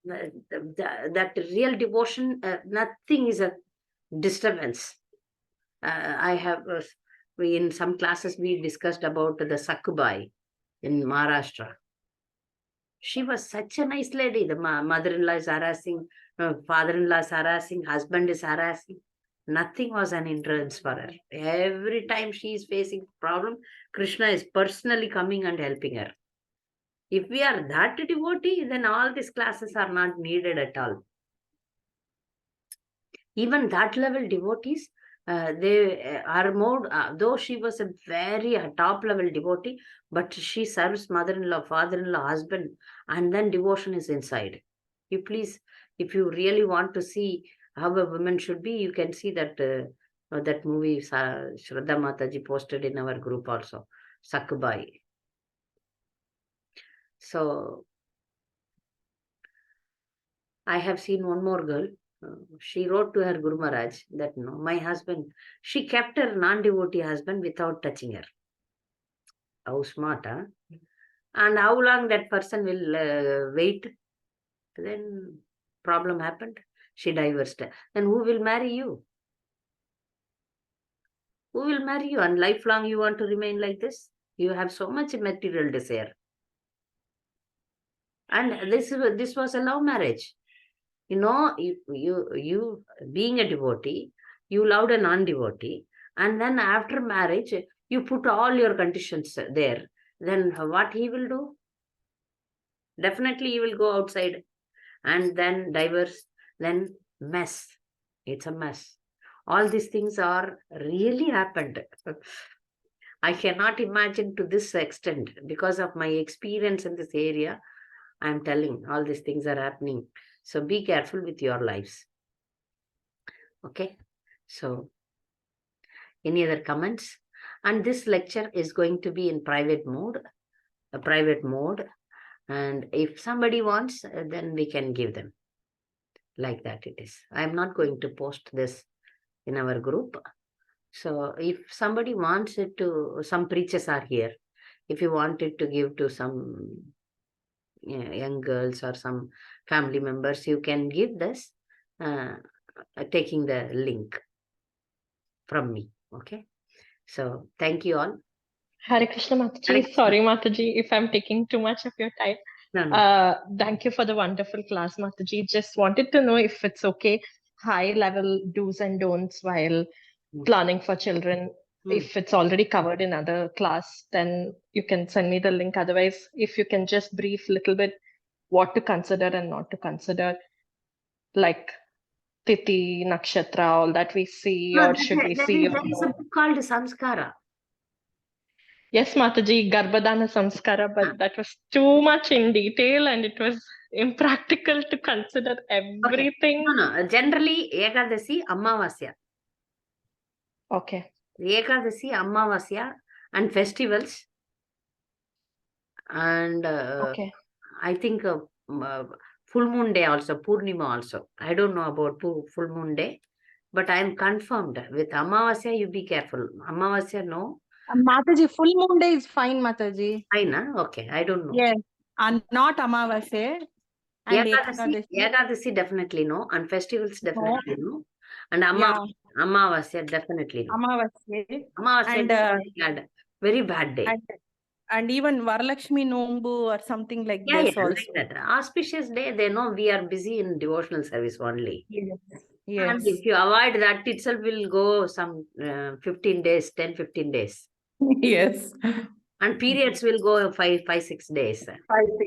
that real devotion, nothing is a disturbance. I have, in some classes, we discussed about the Sakubai in Maharashtra. She was such a nice lady. The mother-in-law is harassing, father-in-law is harassing, husband is harassing. Nothing was an hindrance for her. Every time she is facing problem, Krishna is personally coming and helping her. If we are that devotee, then all these classes are not needed at all. Even that level devotees, they are more, though she was a very top level devotee, but she serves mother-in-law, father-in-law, husband, and then devotion is inside. You please, if you really want to see how a woman should be, you can see that that movie Shraddha Mataji posted in our group also, Sakubai. So I have seen one more girl. She wrote to her Guru Maharaj that, no, my husband, she kept her non-devotee husband without touching her. How smart, huh? And how long that person will wait? Then problem happened. She divorced. Then who will marry you? Who will marry you? And lifelong you want to remain like this? You have so much material desire. And this was a love marriage. You know, you being a devotee, you loved a non-devotee, and then after marriage, you put all your conditions there. Then what he will do? Definitely he will go outside and then divorce, then mess. It's a mess. All these things are really happened. I cannot imagine to this extent because of my experience in this area. I'm telling all these things are happening. So be careful with your lives. Okay. So any other comments? And this lecture is going to be in private mode, a private mode. And if somebody wants, then we can give them. Like that it is. I'm not going to post this in our group. So if somebody wants it to, some preachers are here. If you wanted to give to some young girls or some family members, you can give this, taking the link from me. Okay. So thank you all. Hare Krishna Mataji. Hare Krishna. Sorry Mataji if I'm taking too much of your time. No. Thank you for the wonderful class, Mataji. Just wanted to know if it's okay, high level do's and don'ts while planning for children. If it's already covered in other class, then you can send me the link. Otherwise, if you can just brief a little bit what to consider and not to consider, like Tithi, Nakshatra, all that we see, or should we see? There is a book called Samskara. Yes, Mataji, Garbhadana Samskara, but that was too much in detail and it was impractical to consider everything. Okay. No. Generally, Ekadasi, Amavasya. Okay. Ekadasi, Amavasya, and festivals. And Okay. I think full moon day also, Purnima also. I don't know about full moon day, but I am confirmed with Amavasya, you be careful. Amavasya, no. Mataji, full moon day is fine, Mataji. Fine, huh? Okay, I don't know. Yes, and not Amavasya. And Ekadasi definitely no, and festivals definitely no. And Amavasya definitely no. Amavasya and very bad day. And even Varalakshmi Nombu or something like this also. Like that. Auspicious day, they know we are busy in devotional service only. Yes. And if you avoid that, itself will go some 15 days, 10-15 days. Yes. And periods will go 5-6 days. 5-6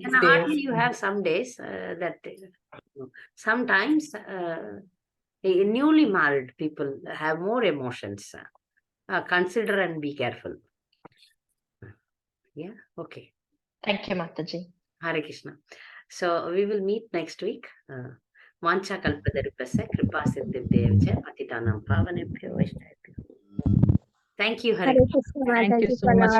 and hardly you have some days that sometimes newly married people have more emotions. Consider and be careful. Yeah, okay. Thank you, Mataji. Hare Krishna. So we will meet next week. Vancha kalpadarupasya kripa siddhivdevacha patitanam pavanebhyo vaishnavibhyo. Thank you, Hare Krishna. Thank you so much,